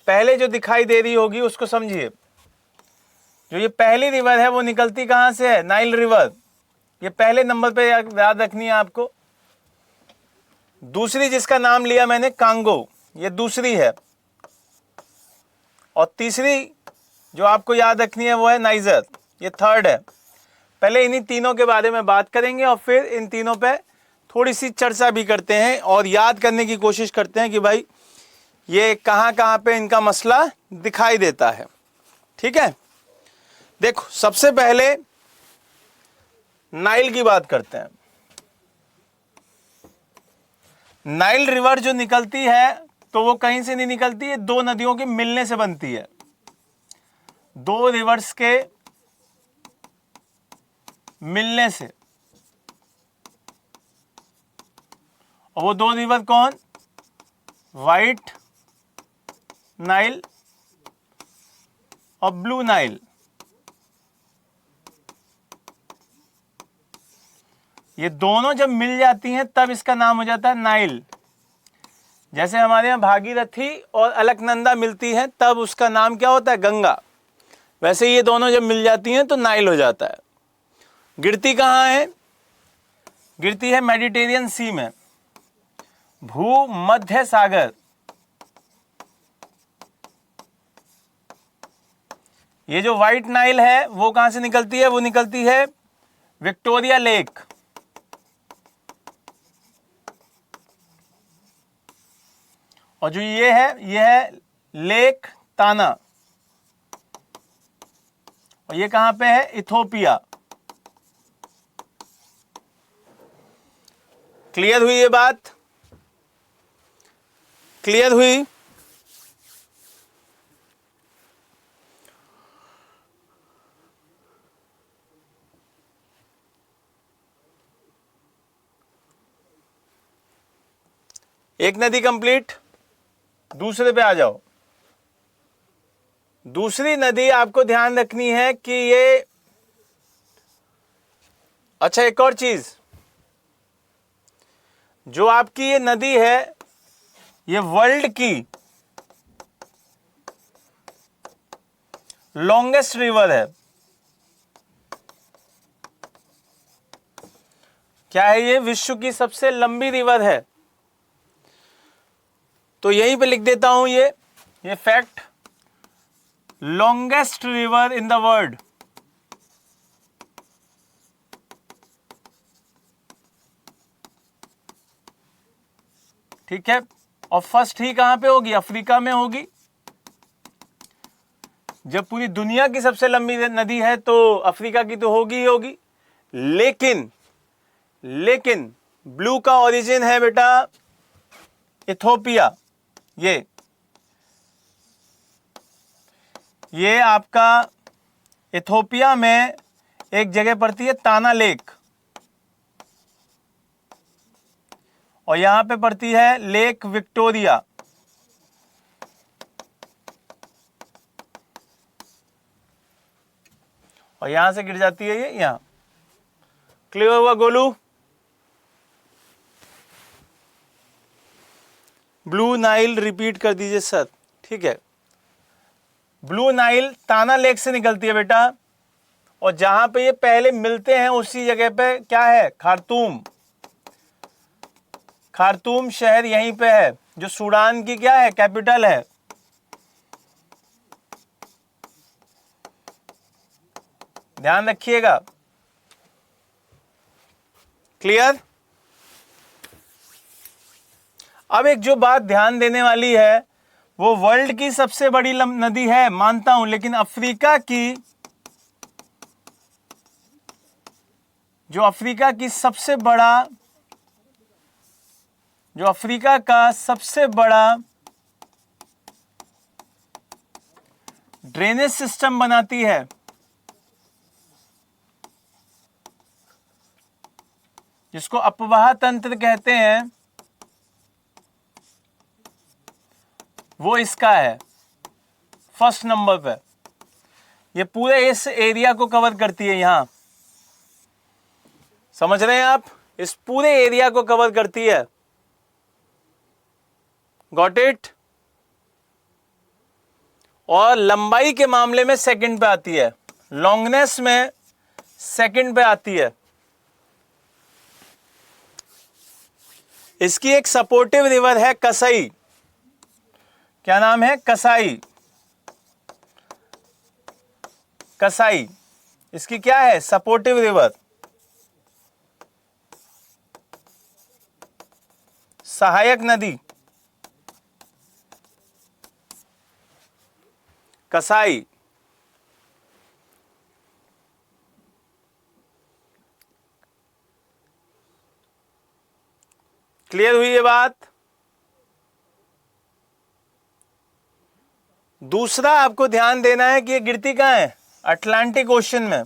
पहले जो दिखाई दे रही होगी उसको समझिए। जो ये पहली रिवर है वो निकलती कहां से है, नाइल रिवर, ये पहले नंबर पे याद रखनी है आपको। दूसरी जिसका नाम लिया मैंने कांगो, ये दूसरी है, और तीसरी जो आपको याद रखनी है वो है नाइजर, ये थर्ड है। पहले इन्हीं तीनों के बारे में बात करेंगे और फिर इन तीनों पे थोड़ी सी चर्चा भी करते हैं और याद करने की कोशिश करते हैं कि भाई ये कहां कहां पे इनका मसला दिखाई देता है। ठीक है, देखो सबसे पहले नाइल की बात करते हैं। नाइल रिवर जो निकलती है तो वो कहीं से नहीं निकलती है, दो नदियों के मिलने से बनती है। दो रिवर्स के मिलने से। और वो दो रिवर कौन? वाइट नाइल और ब्लू नाइल। ये दोनों जब मिल जाती हैं तब इसका नाम हो जाता है नाइल। जैसे हमारे यहाँ भागीरथी और अलकनंदा मिलती हैं तब उसका नाम क्या होता है? गंगा। वैसे ये दोनों जब मिल जाती हैं तो नाइल हो जाता है। गिरती कहाँ है? गिरती है मेडिटेरियन सी में, भूमध्य सागर। ये जो व्हाइट नाइल है वो कहां से निकलती है? वो निकलती है विक्टोरिया लेक। और जो ये है लेक ताना। और ये कहां पे है? इथोपिया। क्लियर हुई ये बात? क्लियर हुई? एक नदी कंप्लीट, दूसरे पे आ जाओ। दूसरी नदी आपको ध्यान रखनी है कि ये, अच्छा एक और चीज, जो आपकी ये नदी है ये वर्ल्ड की लॉन्गेस्ट रिवर है। क्या है ये? विश्व की सबसे लंबी रिवर है। तो यहीं पे लिख देता हूं ये fact, longest river in the world. ठीक है। और फर्स्ट ही कहां पे होगी? अफ्रीका में होगी। जब पूरी दुनिया की सबसे लंबी नदी है तो अफ्रीका की तो होगी ही होगी। लेकिन ब्लू का ओरिजिन है बेटा इथोपिया। ये आपका इथोपिया में एक जगह पड़ती है ताना लेक, और यहां पे पड़ती है लेक विक्टोरिया। और यहां से गिर जाती है ये यहां। क्लियर हुआ गोलू? ब्लू नाइल रिपीट कर दीजिए सर। ठीक है। ब्लू नाइल ताना लेक से निकलती है बेटा, और जहां पे ये पहले मिलते हैं उसी जगह पे क्या है? खार्तूम। खार्तूम शहर यहीं पे है, जो सूडान की क्या है? कैपिटल है। ध्यान रखिएगा। क्लियर? अब एक जो बात ध्यान देने वाली है, वो वर्ल्ड की सबसे बड़ी नदी है मानता हूं, लेकिन अफ्रीका की जो अफ्रीका का सबसे बड़ा ड्रेनेज सिस्टम बनाती है, जिसको अपवाह तंत्र कहते हैं, वो इसका है फर्स्ट नंबर पे। ये पूरे इस एरिया को कवर करती है। यहां समझ रहे हैं आप? इस पूरे एरिया को कवर करती है। Got it? और लंबाई के मामले में सेकंड पे आती है, लॉन्गनेस में सेकंड पे आती है। इसकी एक सपोर्टिव रिवर है कसाई। क्या नाम है? कसाई। कसाई इसकी क्या है? सपोर्टिव रिवर, सहायक नदी। कसाई। क्लियर हुई ये बात? दूसरा आपको ध्यान देना है कि ये गिरती कहां है? अटलांटिक ओशन में।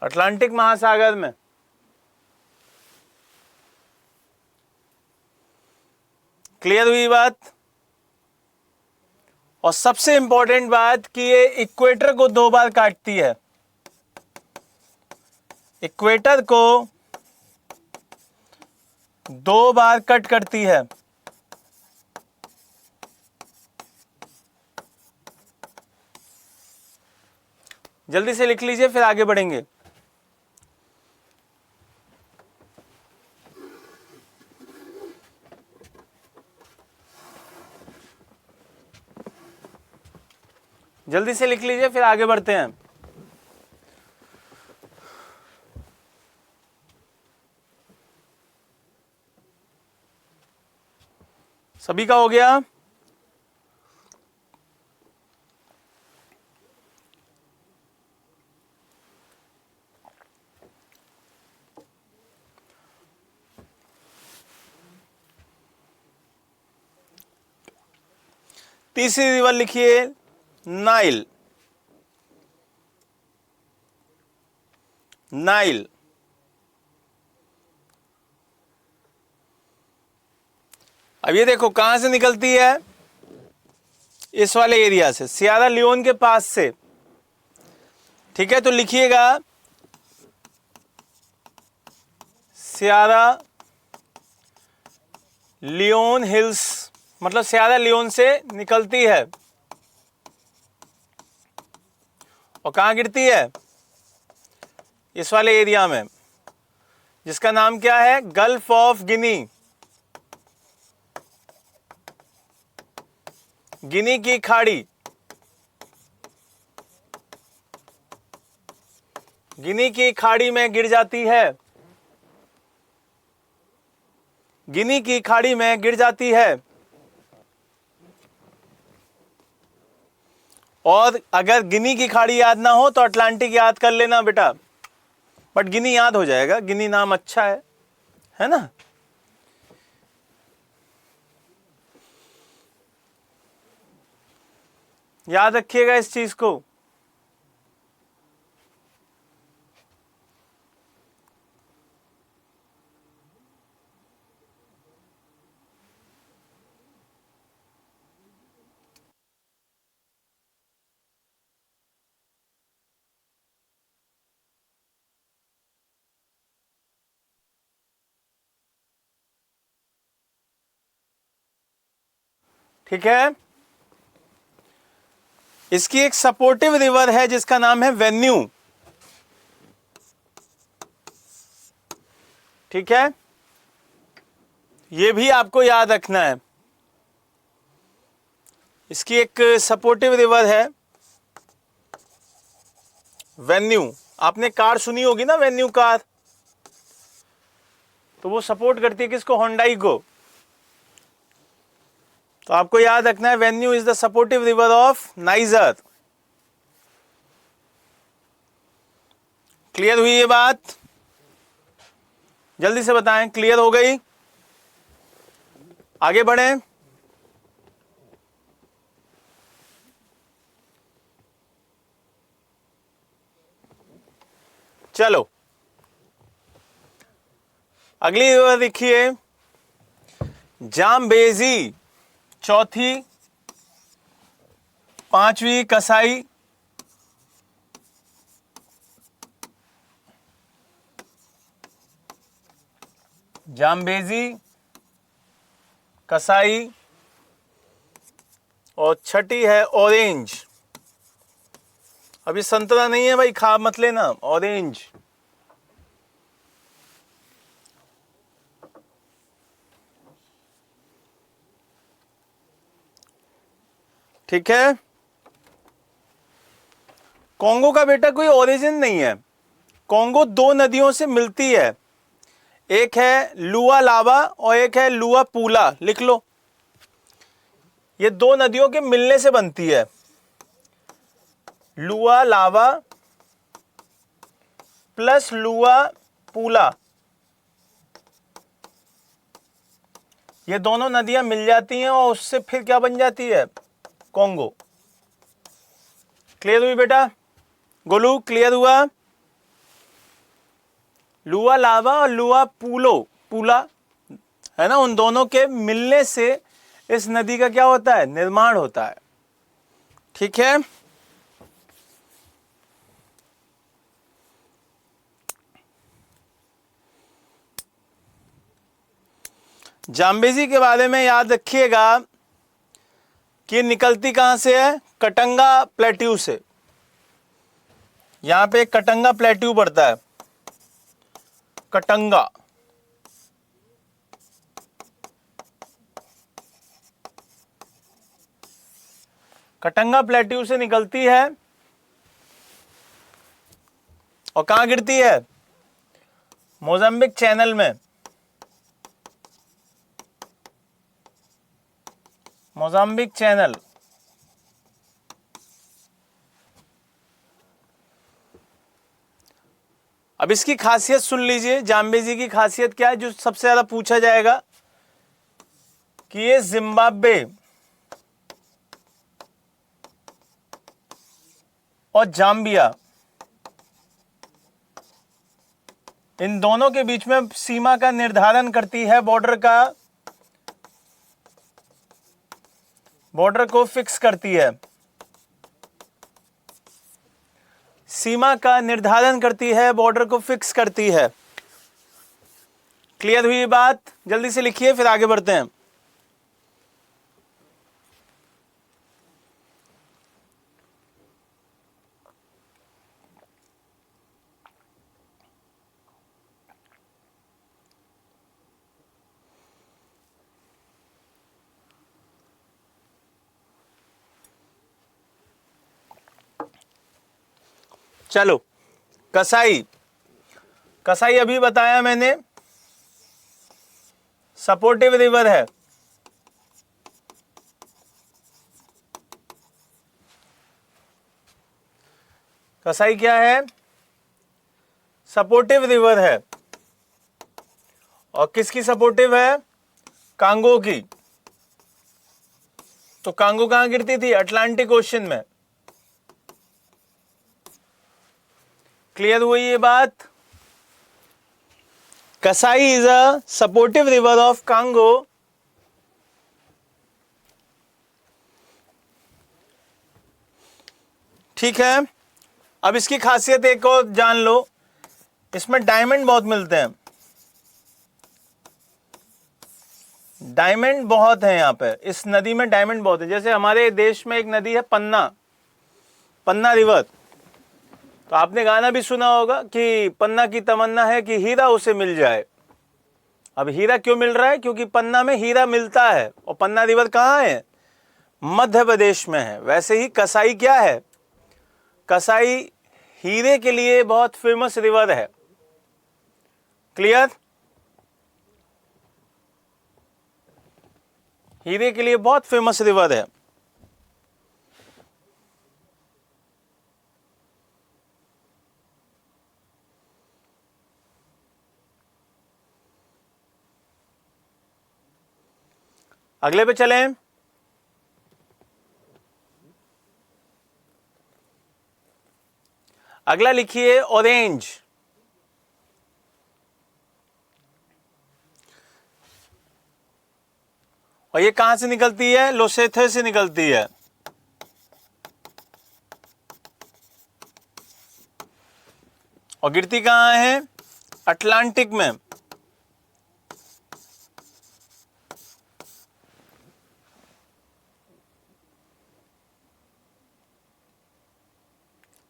अटलांटिक महासागर में। क्लियर हुई बात? और सबसे इंपॉर्टेंट बात कि ये इक्वेटर को 2 बार काटती है। इक्वेटर को 2 बार कट करती है। जल्दी से लिख लीजिए, फिर आगे बढ़ेंगे। जल्दी से लिख लीजिए, फिर आगे बढ़ते हैं। सभी का हो गया? तीसरी रिवर लिखिए, नाइल। नाइल। अब ये देखो कहां से निकलती है? इस वाले एरिया से, सियरा लियोन के पास से। ठीक है, तो लिखिएगा सियरा लियोन हिल्स, मतलब सियरा लियोन से निकलती है और कहां गिरती है? इस वाले एरिया में, जिसका नाम क्या है? गल्फ ऑफ गिनी। गिनी की खाड़ी। गिनी की खाड़ी में गिर जाती है। गिनी की खाड़ी में गिर जाती है। और अगर गिनी की खाड़ी याद ना हो तो अटलांटिक याद कर लेना बेटा, बट गिनी याद हो जाएगा, गिनी नाम अच्छा है ना? याद रखिएगा इस चीज को। ठीक है, इसकी एक सपोर्टिव रिवर है जिसका नाम है वेन्यू। ठीक है, यह भी आपको याद रखना है। इसकी एक सपोर्टिव रिवर है वेन्यू। आपने कार सुनी होगी ना, वेन्यू कार, तो वो सपोर्ट करती है किसको? होंडाई को। तो आपको याद रखना है venue is the supportive river of niger. Clear हुई ये बात? जल्दी से बताएं, क्लियर हो गई? आगे बढ़ें। चलो अगली रिवर देखिए, जाम्बेजी। चौथी, पांचवी कसाई, जाम्बेजी, कसाई, और छठी है ऑरेंज। अभी संतरा नहीं है भाई, खा मत लेना, ऑरेंज। ठीक है, कॉन्गो का बेटा कोई ओरिजिन नहीं है। कॉन्गो 2 नदियों से मिलती है, एक है लुआ लावा और एक है लुआ पूला। लिख लो, ये 2 नदियों के मिलने से बनती है। लुआ लावा प्लस लुआ पूला, ये दोनों नदियां मिल जाती हैं और उससे फिर क्या बन जाती है, कॉन्गो। क्लियर हुई बेटा? गोलू क्लियर हुआ? लुआ लावा और लुआ पूला है ना, उन दोनों के मिलने से इस नदी का क्या होता है, निर्माण होता है। ठीक है, जाम्बेजी के बारे में याद रखिएगा कि निकलती कहां से है, कटंगा प्लेट्यू से। यहां पे कटंगा प्लेट्यू पड़ता है, कटंगा। कटंगा प्लेट्यू से निकलती है और कहां गिरती है, मोजाम्बिक चैनल में। Mozambique channel. अब इसकी खासियत सुन लीजिए, जाम्बेजी की खासियत क्या है जो सबसे ज्यादा पूछा जाएगा, कि ये जिम्बाब्वे और जाम्बिया, इन दोनों के बीच में सीमा का निर्धारण करती है, बॉर्डर को फिक्स करती है, सीमा का निर्धारण करती है, बॉर्डर को फिक्स करती है। क्लियर हुई बात? जल्दी से लिखिए फिर आगे बढ़ते हैं। चलो, कसाई अभी बताया मैंने, सपोर्टिव रिवर है। कसाई क्या है, सपोर्टिव रिवर है। और किसकी सपोर्टिव है, कांगो की। तो कांगो कहां गिरती थी, अटलांटिक ओशन में। क्लियर हुई ये बात? कसाई is a supportive river of Congo. ठीक है, अब इसकी खासियत एक और जान लो, इसमें डायमंड बहुत मिलते हैं। डायमंड बहुत है यहां पे, इस नदी में डायमंड बहुत है। जैसे हमारे देश में एक नदी है पन्ना रिवर, तो आपने गाना भी सुना होगा कि पन्ना की तमन्ना है कि हीरा उसे मिल जाए। अब हीरा क्यों मिल रहा है, क्योंकि पन्ना में हीरा मिलता है। और पन्ना रिवर कहां है, मध्य प्रदेश में है। वैसे ही कसाई क्या है, कसाई हीरे के लिए बहुत फेमस रिवर है। क्लियर? हीरे के लिए बहुत फेमस रिवर है। अगले पे चलें। अगला लिखिए ऑरेंज। और ये कहां से निकलती है, लोसेथे से निकलती है। और गिरती कहां है, अटलांटिक में।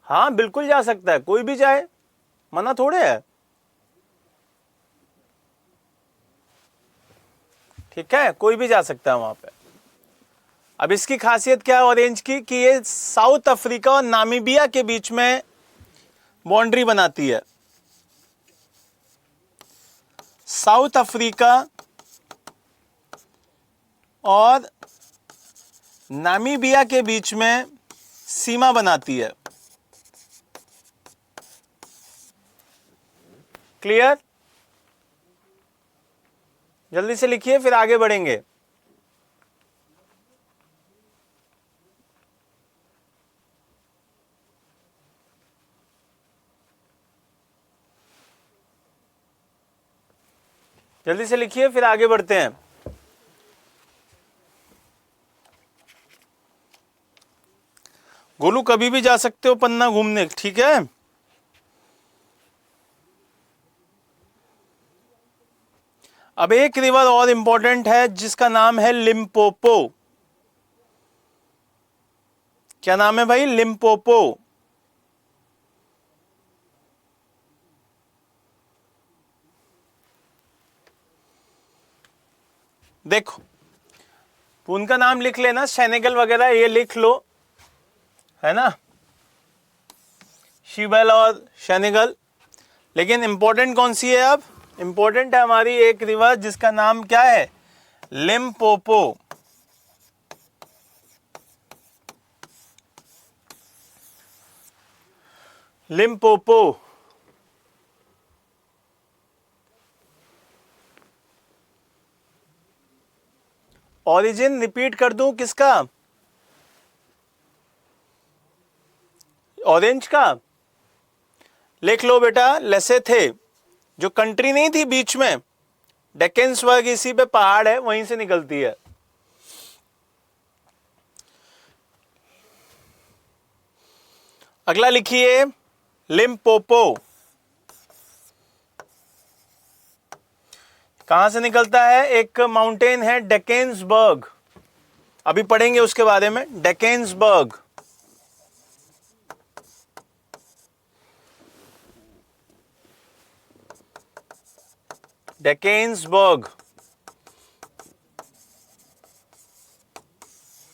हाँ बिल्कुल जा सकता है, कोई भी जाए, मना थोड़े है। ठीक है, कोई भी जा सकता है वहां पे। अब इसकी खासियत क्या है ऑरेंज की, कि ये साउथ अफ्रीका और नामीबिया के बीच में बाउंड्री बनाती है। साउथ अफ्रीका और नामीबिया के बीच में सीमा बनाती है। क्लियर? जल्दी से लिखिए फिर आगे बढ़ेंगे। जल्दी से लिखिए फिर आगे बढ़ते हैं। गोलू कभी भी जा सकते हो पन्ना घूमने, ठीक है? अब एक रिवर और इंपॉर्टेंट है जिसका नाम है लिम्पोपो। क्या नाम है भाई? लिम्पोपो। देखो उनका नाम लिख लेना, सेनेगल वगैरह ये लिख लो, है ना, शिबल और सेनेगल। लेकिन इंपॉर्टेंट कौन सी है? अब इंपॉर्टेंट है हमारी एक रिवर जिसका नाम क्या है? लिम्पोपो। लिम्पोपो। ओरिजिन रिपीट कर दूं किसका? ऑरेंज का। लिख लो बेटा, लेसे थे, जो कंट्री नहीं थी बीच में, डेकेन्सबर्ग इसी पे पहाड़ है, वहीं से निकलती है। अगला लिखिए लिम्पोपो। कहां से निकलता है? एक माउंटेन है डेकेन्सबर्ग, अभी पढ़ेंगे उसके बारे में। डेकेन्सबर्ग, डेकेन्सबर्ग,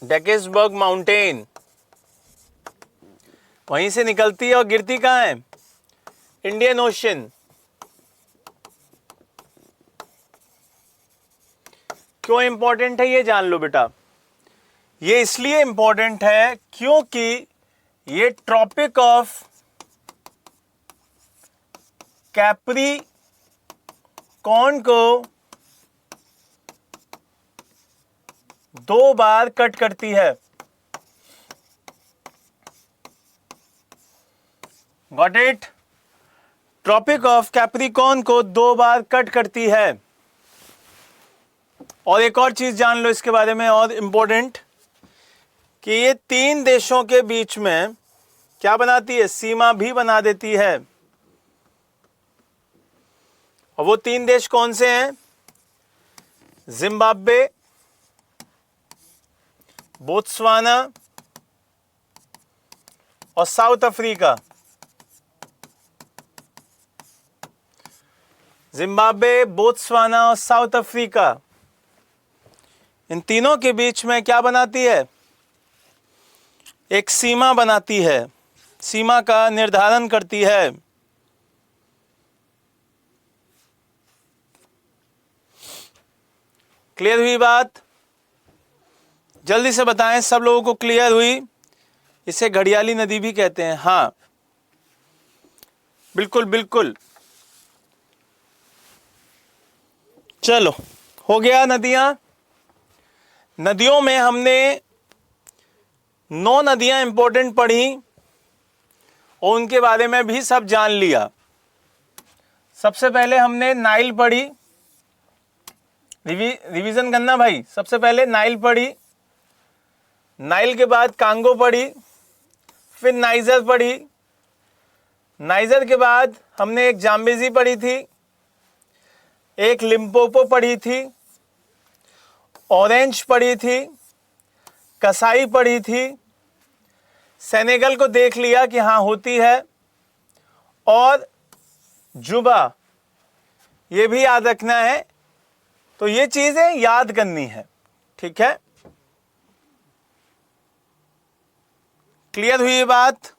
डेकेन्सबर्ग माउंटेन, वहीं से निकलती है और गिरती कहां है? Indian ocean. क्यों इंपॉर्टेंट है ये जान लो बेटा। ये इसलिए इंपॉर्टेंट है क्योंकि ये ट्रॉपिक ऑफ कैप्रिकॉर्न को 2 बार कट करती है। Got it? Tropic of Capricorn को 2 बार कट करती है। और एक और चीज जान लो इसके बारे में और इंपॉर्टेंट, कि ये 3 देशों के बीच में क्या बनाती है? सीमा भी बना देती है। और वो 3 देश कौन से हैं? जिम्बाब्वे, बोत्सवाना और साउथ अफ्रीका। जिम्बाब्वे, बोत्सवाना और साउथ अफ्रीका, इन तीनों के बीच में क्या बनाती है? एक सीमा बनाती है, सीमा का निर्धारण करती है। क्लियर हुई बात? जल्दी से बताएं, सब लोगों को क्लियर हुई? इसे घड़ियाली नदी भी कहते हैं। हाँ बिल्कुल बिल्कुल। चलो हो गया नदियां। नदियों में हमने 9 नदियां इंपॉर्टेंट पढ़ी और उनके बारे में भी सब जान लिया। सबसे पहले हमने नाइल पढ़ी, रिवीजन करना भाई। सबसे पहले नाइल पढ़ी, नाइल के बाद कांगो पढ़ी, फिर नाइजर पढ़ी, नाइजर के बाद हमने एक जाम्बेजी पढ़ी थी, एक लिम्पोपो पढ़ी थी, ऑरेंज पढ़ी थी, कसाई पढ़ी थी, सेनेगल को देख लिया कि हाँ होती है, और जुबा ये भी याद रखना है। तो ये चीजें याद करनी है, ठीक है? क्लियर हुई ये बात?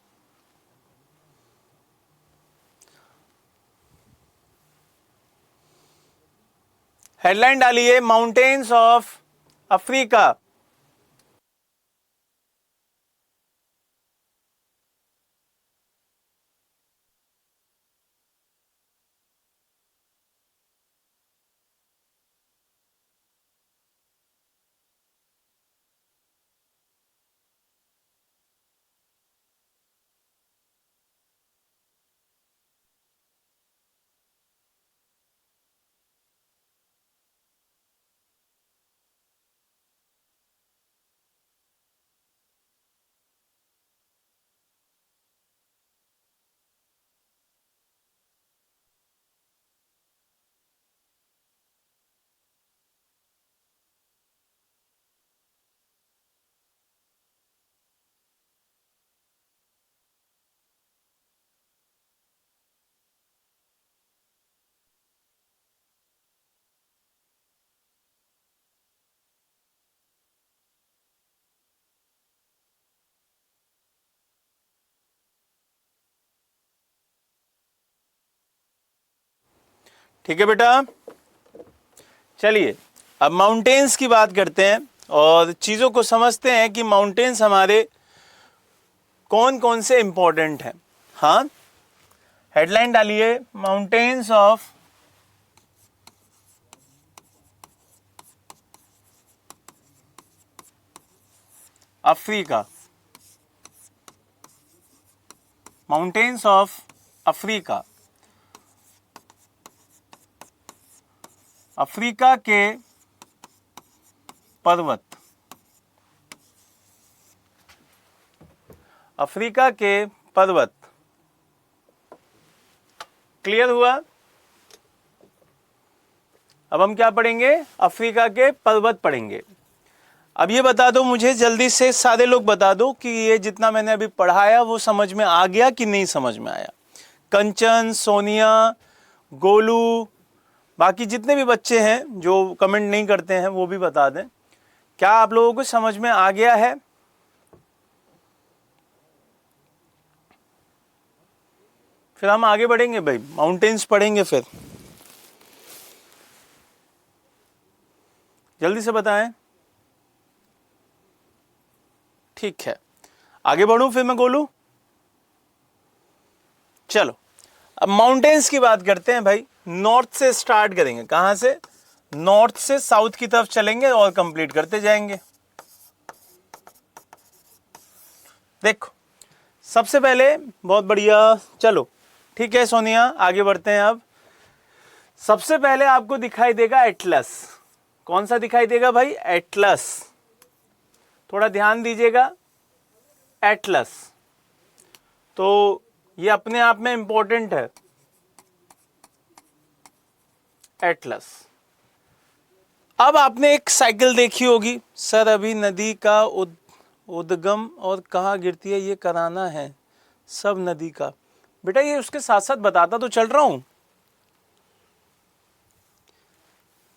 हेडलाइन डालिए, माउंटेन्स ऑफ अफ्रीका। ठीक है बेटा। चलिए अब माउंटेन्स की बात करते हैं और चीजों को समझते हैं कि माउंटेन्स हमारे कौन कौन से इंपॉर्टेंट हैं। हाँ, हेडलाइन डालिए, mountains of Africa. Mountains of Africa, Africa के पर्वत, अफ्रीका के पर्वत। क्लियर हुआ? अब हम क्या पढ़ेंगे? अफ्रीका के पर्वत पढ़ेंगे। अब ये बता दो मुझे जल्दी से, सारे लोग बता दो कि ये जितना मैंने अभी पढ़ाया वो समझ में आ गया कि नहीं समझ में आया। कंचन, सोनिया, गोलू, बाकी जितने भी बच्चे हैं जो कमेंट नहीं करते हैं वो भी बता दें, क्या आप लोगों को समझ में आ गया है? फिर हम आगे बढ़ेंगे भाई, माउंटेन्स पढ़ेंगे फिर। जल्दी से बताएं। ठीक है, आगे बढ़ूं फिर मैं बोलूं? चलो अब माउंटेन्स की बात करते हैं भाई। नॉर्थ से स्टार्ट करेंगे। कहां से? नॉर्थ से साउथ की तरफ चलेंगे और कंप्लीट करते जाएंगे। देखो सबसे पहले, बहुत बढ़िया, चलो ठीक है सोनिया, आगे बढ़ते हैं। अब सबसे पहले आपको दिखाई देगा एटलस। कौन सा दिखाई देगा भाई? एटलस। थोड़ा ध्यान दीजिएगा, एटलस तो ये अपने आप में इंपॉर्टेंट है। एटलस। अब आपने एक साइकिल देखी होगी, सर अभी नदी का उद्गम और कहाँ गिरती है ये कराना है, सब नदी का। बेटा ये उसके साथ साथ बताता तो चल रहा हूं।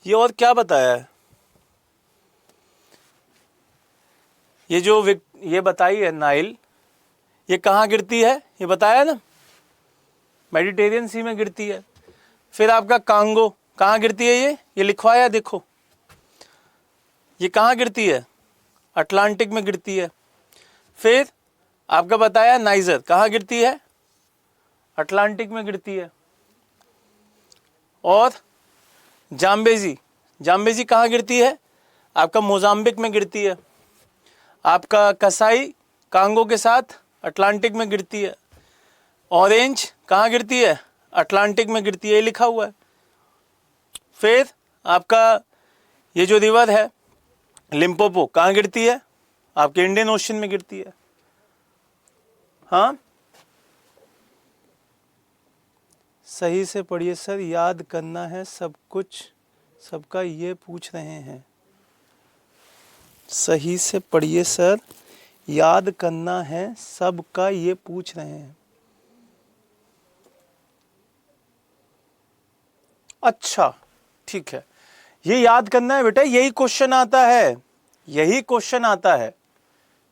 ये और क्या बताया है? ये जो ये बताई है नाइल, ये कहाँ गिरती है ये बताया ना, मेडिटेरियन सी में गिरती है। फिर आपका कांगो कहाँ गिरती है? ये लिखवाया देखो, ये कहाँ गिरती है? अटलांटिक में गिरती है। फिर आपका बताया नाइजर कहाँ गिरती है? अटलांटिक में गिरती है। और जाम्बेजी कहाँ गिरती है? आपका मोजाम्बिक में गिरती है। आपका कसाई कांगो के साथ अटलांटिक में गिरती है। ऑरेंज कहाँ गिरती है? अटलांटिक में गिरती है, ये लिखा हुआ है। फिर आपका ये जो रिवर है लिम्पोपो कहाँ गिरती है? आपके इंडियन ओशन में गिरती है। हाँ सही से पढ़िए सर, याद करना है सब कुछ, सबका ये पूछ रहे हैं। सही से पढ़िए सर, याद करना है सबका ये पूछ रहे हैं। अच्छा ठीक है, ये याद करना है बेटा, यही क्वेश्चन आता है, यही क्वेश्चन आता है।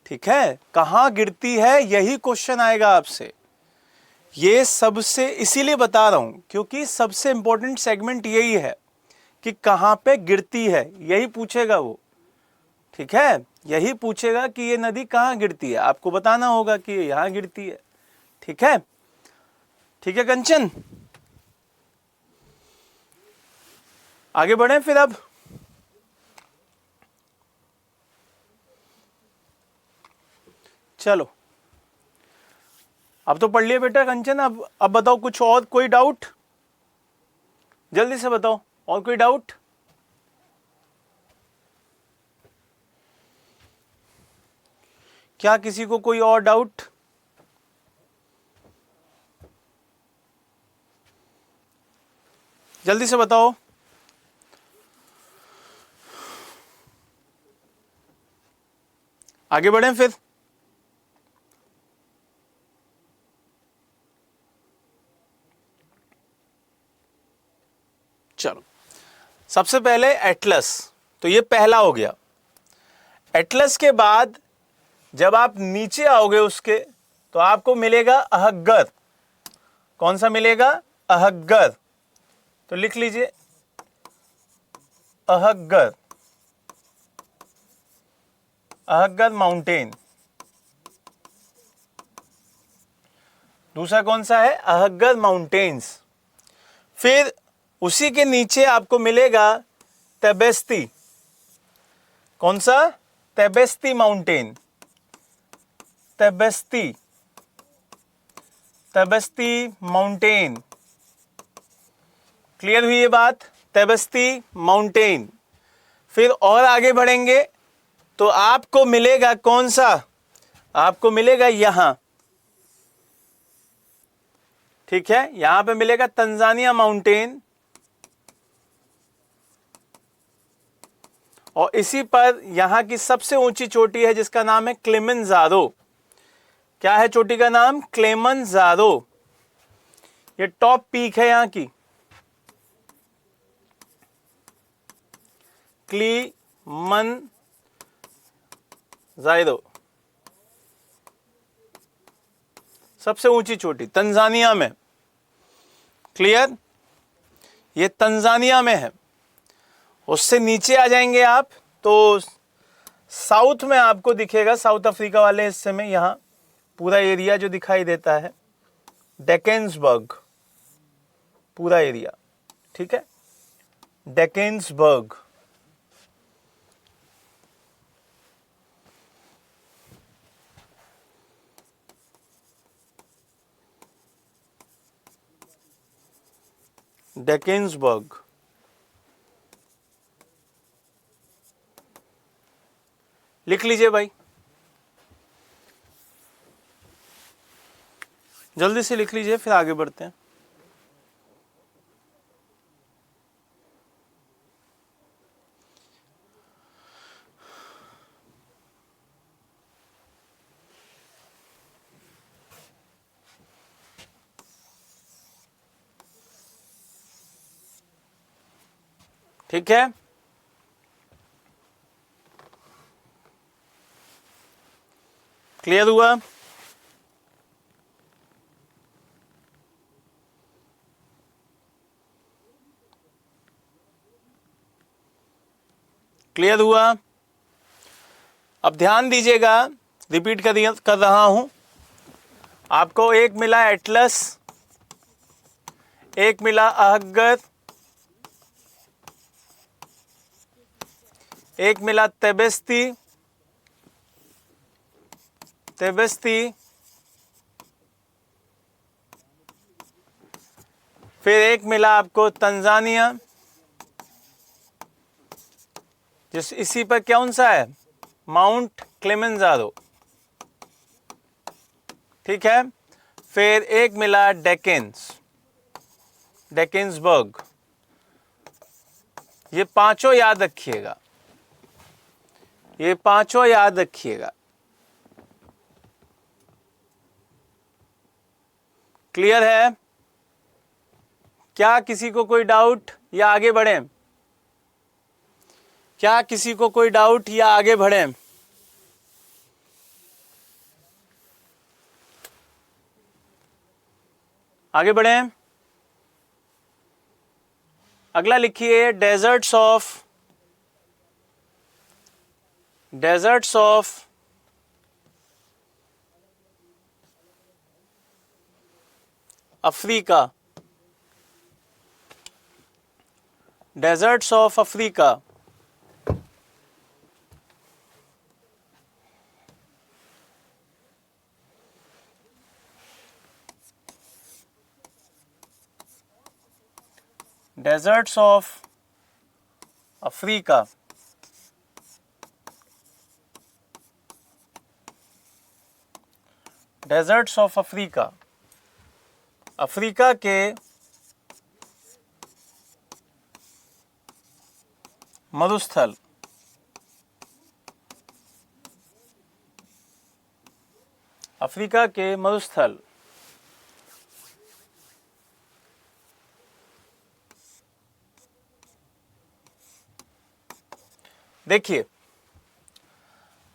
ठीक है, कहाँ गिरती है यही क्वेश्चन आएगा आपसे। ये सबसे इसीलिए बता रहा हूं क्योंकि सबसे इंपॉर्टेंट सेगमेंट यही है कि कहां पे गिरती है, यही पूछेगा वो। ठीक है, यही पूछेगा कि ये नदी कहां गिरती है, आपको बताना होगा कि ये यहां गिरती है। ठीक है, ठीक है कंचन, आगे बढ़े फिर। अब चलो, अब तो पढ़ लिया बेटा कंचन। अब बताओ कुछ और, कोई डाउट? जल्दी से बताओ, और कोई डाउट? क्या किसी को कोई और डाउट? जल्दी से बताओ। आगे बढ़ें फिर। चलो, सबसे पहले एटलस, तो ये पहला हो गया। एटलस के बाद जब आप नीचे आओगे उसके, तो आपको मिलेगा अहग्गर। कौन सा मिलेगा? अहग्गर। तो लिख लीजिए अहग्गर, अहग्गर माउंटेन। दूसरा कौन सा है? अहग्गर माउंटेन्स। फिर उसी के नीचे आपको मिलेगा तेबेस्ती। कौन सा? तेबेस्ती माउंटेन, तेबेस्ती, तेबेस्ती माउंटेन। क्लियर हुई ये बात? तेबेस्ती माउंटेन। फिर और आगे बढ़ेंगे तो आपको मिलेगा कौन सा? आपको मिलेगा यहां, ठीक है, यहां पे मिलेगा तंजानिया माउंटेन। और इसी पर यहां की सबसे ऊंची चोटी है जिसका नाम है क्लिमंजारो। क्या है चोटी का नाम? क्लिमंजारो। ये टॉप पीक है यहां की, क्लिमंजारो, सबसे ऊंची चोटी तंजानिया में। क्लियर? ये तंजानिया में है। उससे नीचे आ जाएंगे आप तो साउथ में आपको दिखेगा, साउथ अफ्रीका वाले हिस्से में यहां पूरा एरिया जो दिखाई देता है डेकेंसबर्ग, पूरा एरिया, ठीक है, डेकेंसबर्ग। डेकेंसबर्ग। लिख लीजिए भाई, जल्दी से लिख लीजिए, फिर आगे बढ़ते हैं। ठीक है, क्लियर हुआ? क्लियर हुआ? अब ध्यान दीजिएगा, रिपीट कर रहा हूं। आपको एक मिला एटलस, एक मिला अहग्गर, एक मिला तेबेस्ती, तेबेस्ती, फिर एक मिला आपको तंजानिया, जिस इसी पर कौन सा है? माउंट क्लिमंजारो, ठीक है। फिर एक मिला डेकेंस, डेकेंसबर्ग। ये पांचों याद रखिएगा, ये पांचों याद रखिएगा। क्लियर है? क्या किसी को कोई डाउट या आगे बढ़ें? क्या किसी को कोई डाउट या आगे बढ़ें? आगे बढ़ें। अगला लिखिए desserts of Africa, desserts of Africa. Desserts of Africa, desserts of Africa, Africa के मरुस्थल, अफ्रीका के मरुस्थल। देखिए,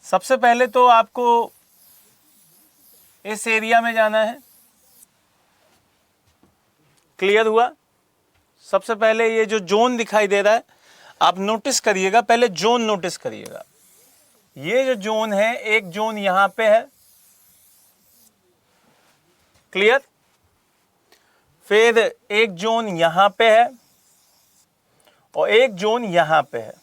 सबसे पहले तो आपको इस एरिया में जाना है। क्लियर हुआ? सबसे पहले ये जो जोन दिखाई दे रहा है आप नोटिस करिएगा, पहले जोन नोटिस करिएगा। ये जो जोन है, एक जोन यहां पे है, क्लियर, फिर एक जोन यहां पे है और एक जोन यहां पे है।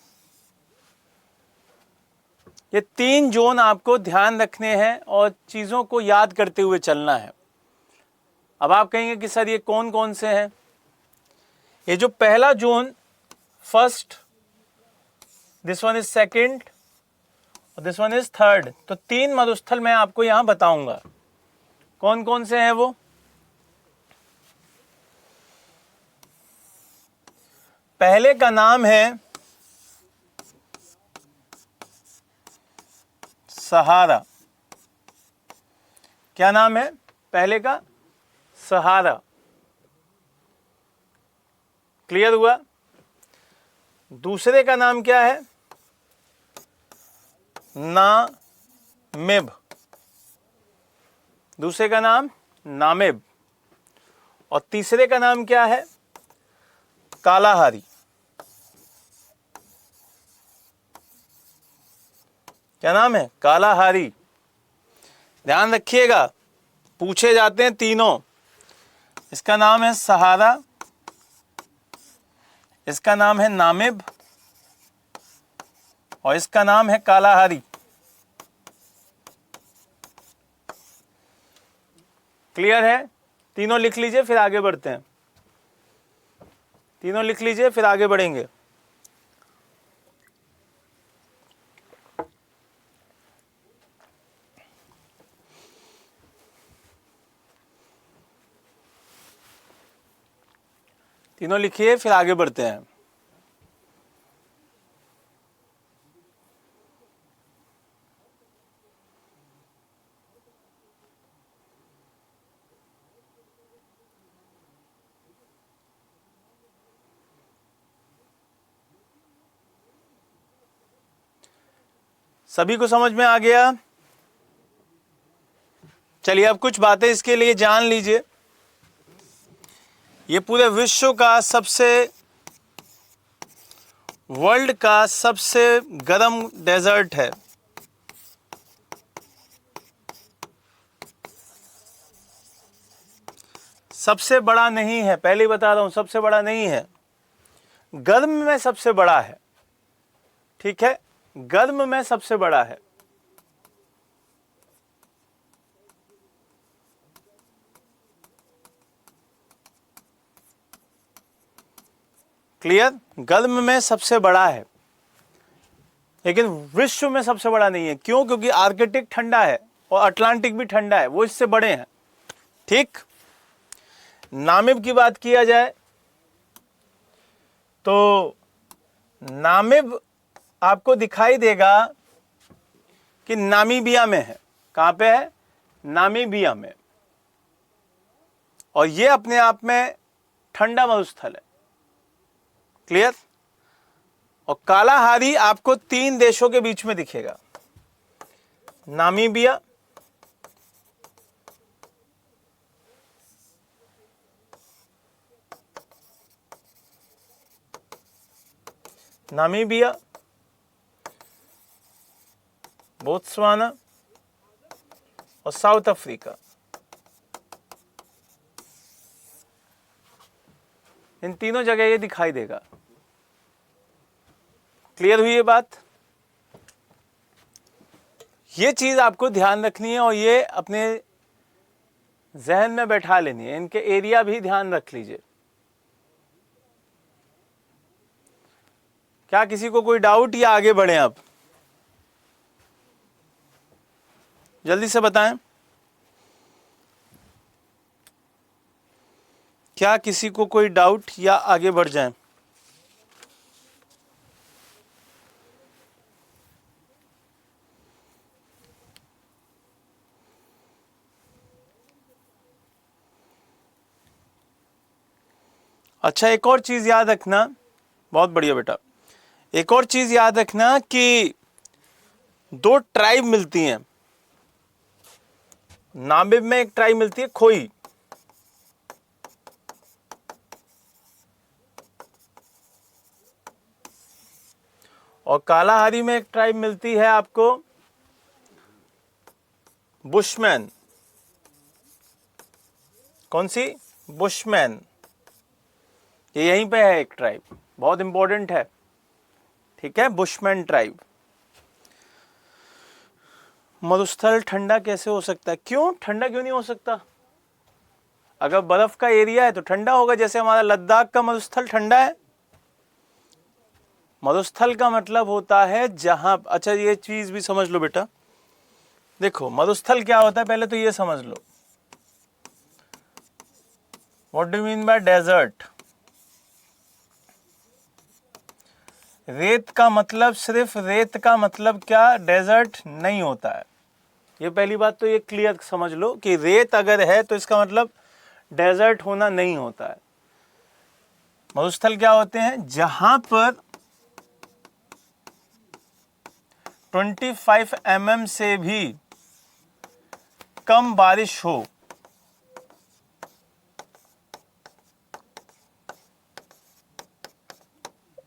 ये 3 जोन आपको ध्यान रखने हैं और चीजों को याद करते हुए चलना है। अब आप कहेंगे कि सर ये कौन कौन से हैं? ये जो पहला zone, first, this one is second और दिस वन इज थर्ड, तो 3 मरुस्थल मैं आपको यहां बताऊंगा कौन कौन से हैं वो। पहले का नाम है सहारा। क्या नाम है पहले का? सहारा। क्लियर हुआ? दूसरे का नाम क्या है? नामिब। दूसरे का नाम नामिब। और तीसरे का नाम क्या है? कालाहारी। क्या नाम है? कालाहारी। ध्यान रखिएगा, पूछे जाते हैं तीनों। इसका नाम है सहारा, इसका नाम है नामिब और इसका नाम है कालाहारी। क्लियर है? तीनों लिख लीजिए फिर आगे बढ़ते हैं। तीनों लिख लीजिए फिर आगे बढ़ेंगे। तीनों लिखिए फिर आगे बढ़ते हैं। सभी को समझ में आ गया? चलिए अब कुछ बातें इसके लिए जान लीजिए। ये पूरे विश्व का वर्ल्ड का सबसे गर्म डेजर्ट है। सबसे बड़ा नहीं है, पहले ही बता रहा हूं, सबसे बड़ा नहीं है, गर्म में सबसे बड़ा है। ठीक है, गर्म में सबसे बड़ा है। क्लियर? गर्म में सबसे बड़ा है, लेकिन विश्व में सबसे बड़ा नहीं है। क्यों? क्योंकि आर्कटिक ठंडा है और अटलांटिक भी ठंडा है, वो इससे बड़े हैं। ठीक। नामिब की बात किया जाए तो नामिब आपको दिखाई देगा कि नामीबिया में है। कहां पे है? नामीबिया में। और ये अपने आप में ठंडा मरुस्थल है। क्लियर? और कालाहारी आपको 3 देशों के बीच में दिखेगा, नामीबिया, बोत्सवाना और साउथ अफ्रीका। इन तीनों जगह ये दिखाई देगा। क्लियर हुई ये बात? ये चीज आपको ध्यान रखनी है और ये अपने जहन में बैठा लेनी है। इनके एरिया भी ध्यान रख लीजिए। क्या किसी को कोई डाउट या आगे बढ़े? आप जल्दी से बताएं। क्या किसी को कोई डाउट या आगे बढ़ जाएं? अच्छा, एक और चीज याद रखना। बहुत बढ़िया बेटा। एक और चीज याद रखना कि 2 ट्राइब मिलती हैं नामिब में। एक ट्राइब मिलती है खोई, और कालाहारी में एक ट्राइब मिलती है आपको बुशमैन। कौन सी? बुशमैन। ये यहीं पे है एक ट्राइब, बहुत इंपॉर्टेंट है, ठीक है, बुशमैन ट्राइब। मरुस्थल ठंडा कैसे हो सकता है? क्यों ठंडा क्यों नहीं हो सकता? अगर बर्फ का एरिया है तो ठंडा होगा, जैसे हमारा लद्दाख का मरुस्थल ठंडा है। मरुस्थल का मतलब होता है जहां, अच्छा ये चीज भी समझ लो बेटा, देखो मरुस्थल क्या होता है पहले तो ये समझ लो। What do mean by desert? रेत का मतलब, सिर्फ रेत का मतलब क्या डेजर्ट नहीं होता है। ये पहली बात तो ये क्लियर समझ लो कि रेत अगर है तो इसका मतलब डेजर्ट होना नहीं होता है। मरुस्थल क्या होते हैं? जहां पर 25 mm से भी कम बारिश हो,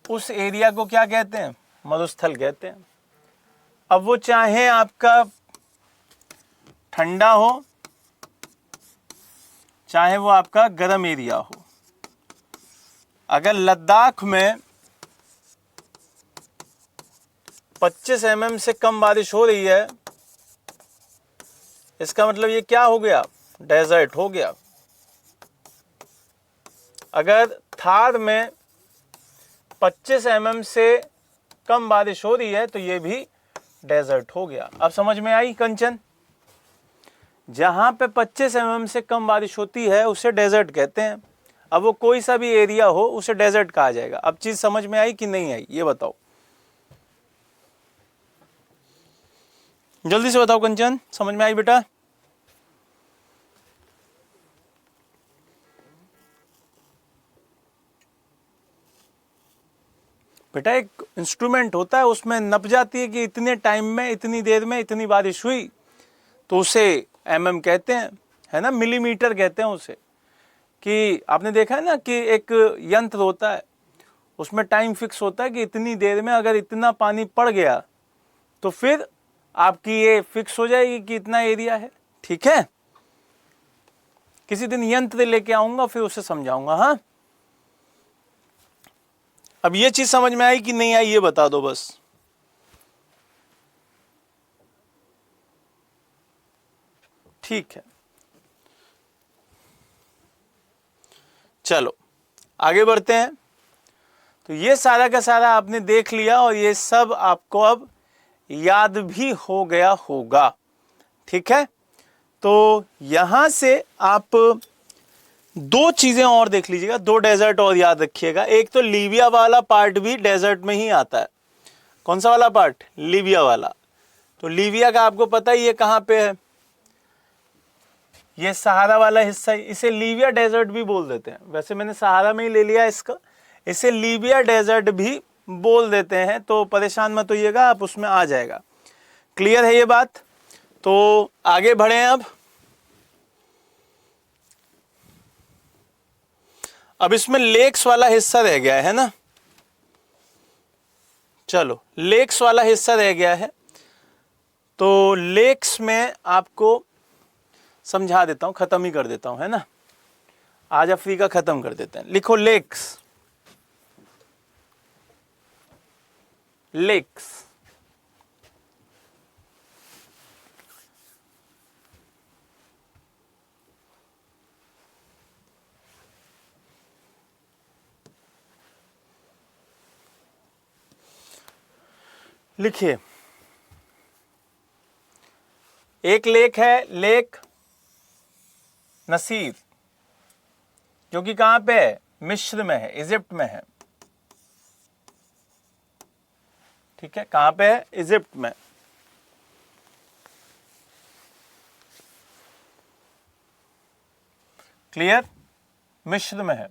उस एरिया को क्या कहते हैं? मरुस्थल कहते हैं। अब वो चाहे आपका ठंडा हो, चाहे वो आपका गर्म एरिया हो। अगर लद्दाख में 25 mm से कम बारिश हो रही है, इसका मतलब ये क्या हो गया? डेजर्ट हो गया। अगर थार में 25 mm से कम बारिश हो रही है तो ये भी डेजर्ट हो गया। अब समझ में आई कंचन? जहां पे 25 mm से कम बारिश होती है उसे डेजर्ट कहते हैं। अब वो कोई सा भी एरिया हो उसे डेजर्ट कहा जाएगा। अब चीज समझ में आई कि नहीं आई ये बताओ, जल्दी से बताओ कंचन, समझ में आई बेटा? बेटा एक इंस्ट्रूमेंट होता है, उसमें नप जाती है कि इतने टाइम में, इतनी देर में इतनी बारिश हुई, तो उसे mm कहते हैं, है ना, मिलीमीटर कहते हैं उसे। कि आपने देखा है ना कि एक यंत्र होता है, उसमें टाइम फिक्स होता है कि इतनी देर में अगर इतना पानी पड़ गया तो फिर आपकी ये फिक्स हो जाएगी कि इतना एरिया है, ठीक है। किसी दिन यंत्र लेके आऊंगा फिर उसे समझाऊंगा। हाँ, अब ये चीज समझ में आई कि नहीं आई ये बता दो बस। ठीक है, चलो आगे बढ़ते हैं। तो ये सारा का सारा आपने देख लिया और ये सब आपको अब याद भी हो गया होगा, ठीक है। तो यहां से आप दो चीजें और देख लीजिएगा, दो डेजर्ट और याद रखिएगा। एक तो लीबिया वाला पार्ट भी डेजर्ट में ही आता है। कौन सा वाला पार्ट? लीबिया वाला। तो लीबिया का आपको पता ही है कहां पे है, ये सहारा वाला हिस्सा, इसे लीबिया डेजर्ट भी बोल देते हैं। वैसे मैंने सहारा में ही ले लिया इसका, इसे लीबिया डेजर्ट भी बोल देते हैं, तो परेशान मत होइएगा, आप उसमें आ जाएगा। क्लियर है ये बात? तो आगे बढ़े अब इसमें लेक्स वाला हिस्सा रह गया है ना। चलो लेक्स वाला हिस्सा रह गया है, तो लेक्स में आपको समझा देता हूं, खत्म ही कर देता हूं, है ना। आज अफ्रीका खत्म कर देते हैं। लिखो लेक्स। लेक्स लिखिए। एक लेक है, लेक नसीर, जो कि कहां पे है? मिस्र में है, इजिप्ट में है, ठीक है। कहां पे है? इजिप्ट में। क्लियर? मिस्र में है।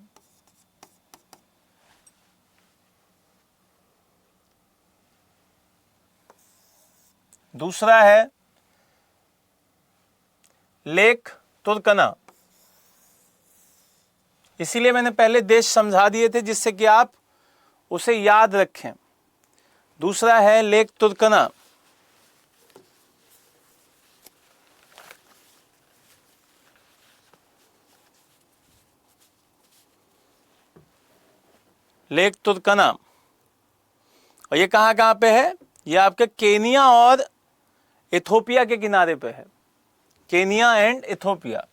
दूसरा है लेक तुर्कना। इसीलिए मैंने पहले देश समझा दिए थे जिससे कि आप उसे याद रखें। दूसरा है लेक तुर्कना, लेक तुर्कना, और ये कहाँ कहाँ पे है? ये आपके केनिया और इथोपिया के किनारे पे है, केनिया एंड इथोपिया।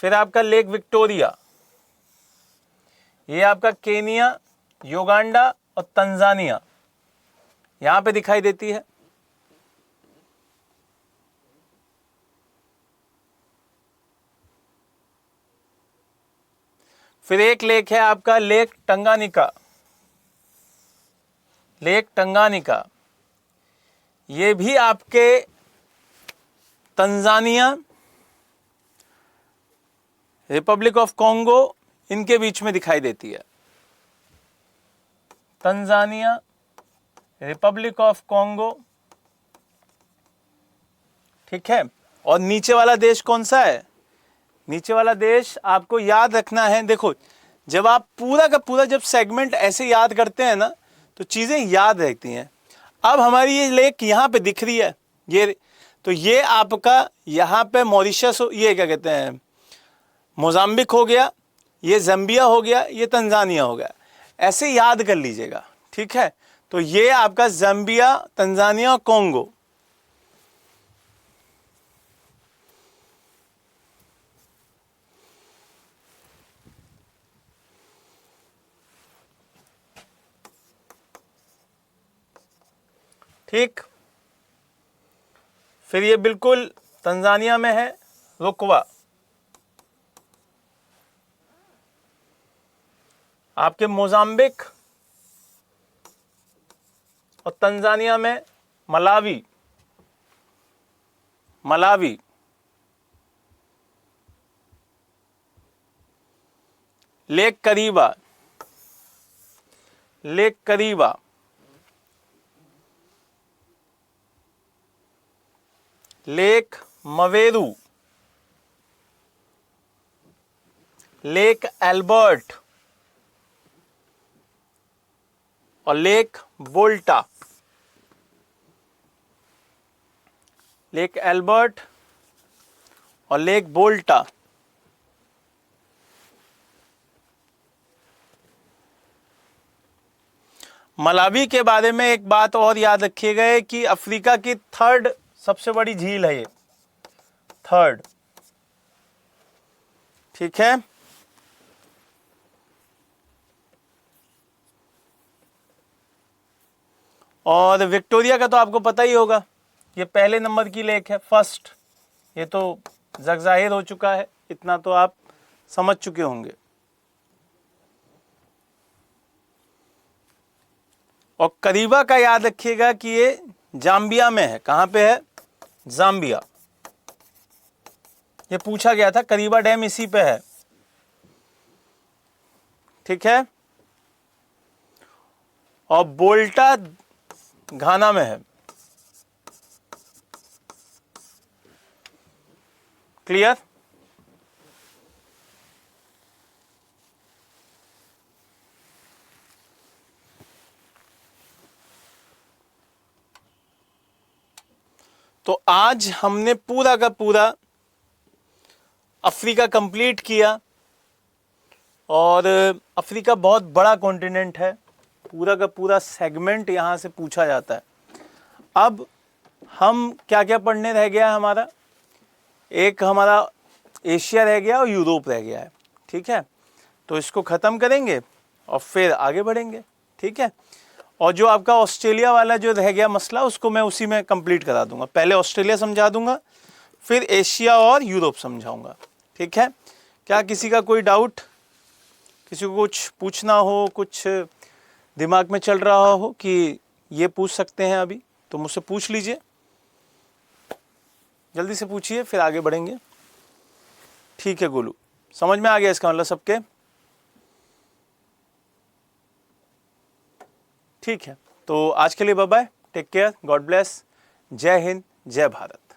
फिर आपका लेक विक्टोरिया, ये आपका केनिया, युगांडा और तंजानिया, यहां पे दिखाई देती है। फिर एक लेक है आपका लेक टंगानिका, लेक टंगानिका, ये भी आपके तंजानिया, रिपब्लिक ऑफ कॉन्गो, इनके बीच में दिखाई देती है। तंजानिया, रिपब्लिक ऑफ कॉन्गो, ठीक है। और नीचे वाला देश कौन सा है? नीचे वाला देश आपको याद रखना है। देखो, जब आप पूरा का पूरा जब सेगमेंट ऐसे याद करते हैं ना, तो चीजें याद रहती हैं। अब हमारी ये लेक यहाँ पे दिख रही है, ये तो ये आपका यहाँ पे मॉरिशस, ये क्या कहते हैं, मोजाम्बिक हो गया, ये जम्बिया हो गया, ये तंजानिया हो गया, ऐसे याद कर लीजिएगा, ठीक है। तो ये आपका जम्बिया, तंजानिया, कॉन्गो। ठीक, फिर ये बिल्कुल तंजानिया में है, रुकवा। आपके मोजाम्बिक और तंजानिया में Malawi, Malawi. Lake Kariba, Lake Kariba, Lake Mweru, Lake Albert और लेक वोल्टा। लेक एल्बर्ट और लेक वोल्टा। मलावी के बारे में एक बात और याद रखिएगा कि अफ्रीका की थर्ड सबसे बड़ी झील है ये, थर्ड, ठीक है। और विक्टोरिया का तो आपको पता ही होगा, ये पहले नंबर की लेक है, फर्स्ट, ये तो जग जाहिर हो चुका है, इतना तो आप समझ चुके होंगे। और करीबा का याद रखिएगा कि ये जाम्बिया में है। कहां पे है? जाम्बिया। ये पूछा गया था, करीबा डैम इसी पे है, ठीक है। और बोल्टा घाना में है। क्लियर? तो आज हमने पूरा का पूरा अफ्रीका कंप्लीट किया। और अफ्रीका बहुत बड़ा कॉन्टिनेंट है, पूरा का पूरा सेगमेंट यहां से पूछा जाता है। अब हम क्या क्या पढ़ने रह गया है हमारा? एक हमारा एशिया रह गया और यूरोप रह गया है, ठीक है। तो इसको ख़त्म करेंगे और फिर आगे बढ़ेंगे, ठीक है। और जो आपका ऑस्ट्रेलिया वाला जो रह गया मसला, उसको मैं उसी में कंप्लीट करा दूंगा। पहले ऑस्ट्रेलिया समझा दूंगा, फिर एशिया और यूरोप समझाऊंगा, ठीक है। क्या किसी का कोई डाउट, किसी को कुछ पूछना हो, कुछ दिमाग में चल रहा हो कि ये पूछ सकते हैं अभी, तो मुझसे पूछ लीजिए, जल्दी से पूछिए, फिर आगे बढ़ेंगे। ठीक है गोलू, समझ में आ गया इसका मतलब सबके? ठीक है, तो आज के लिए bye bye, take care, God bless, जय हिंद, जय भारत।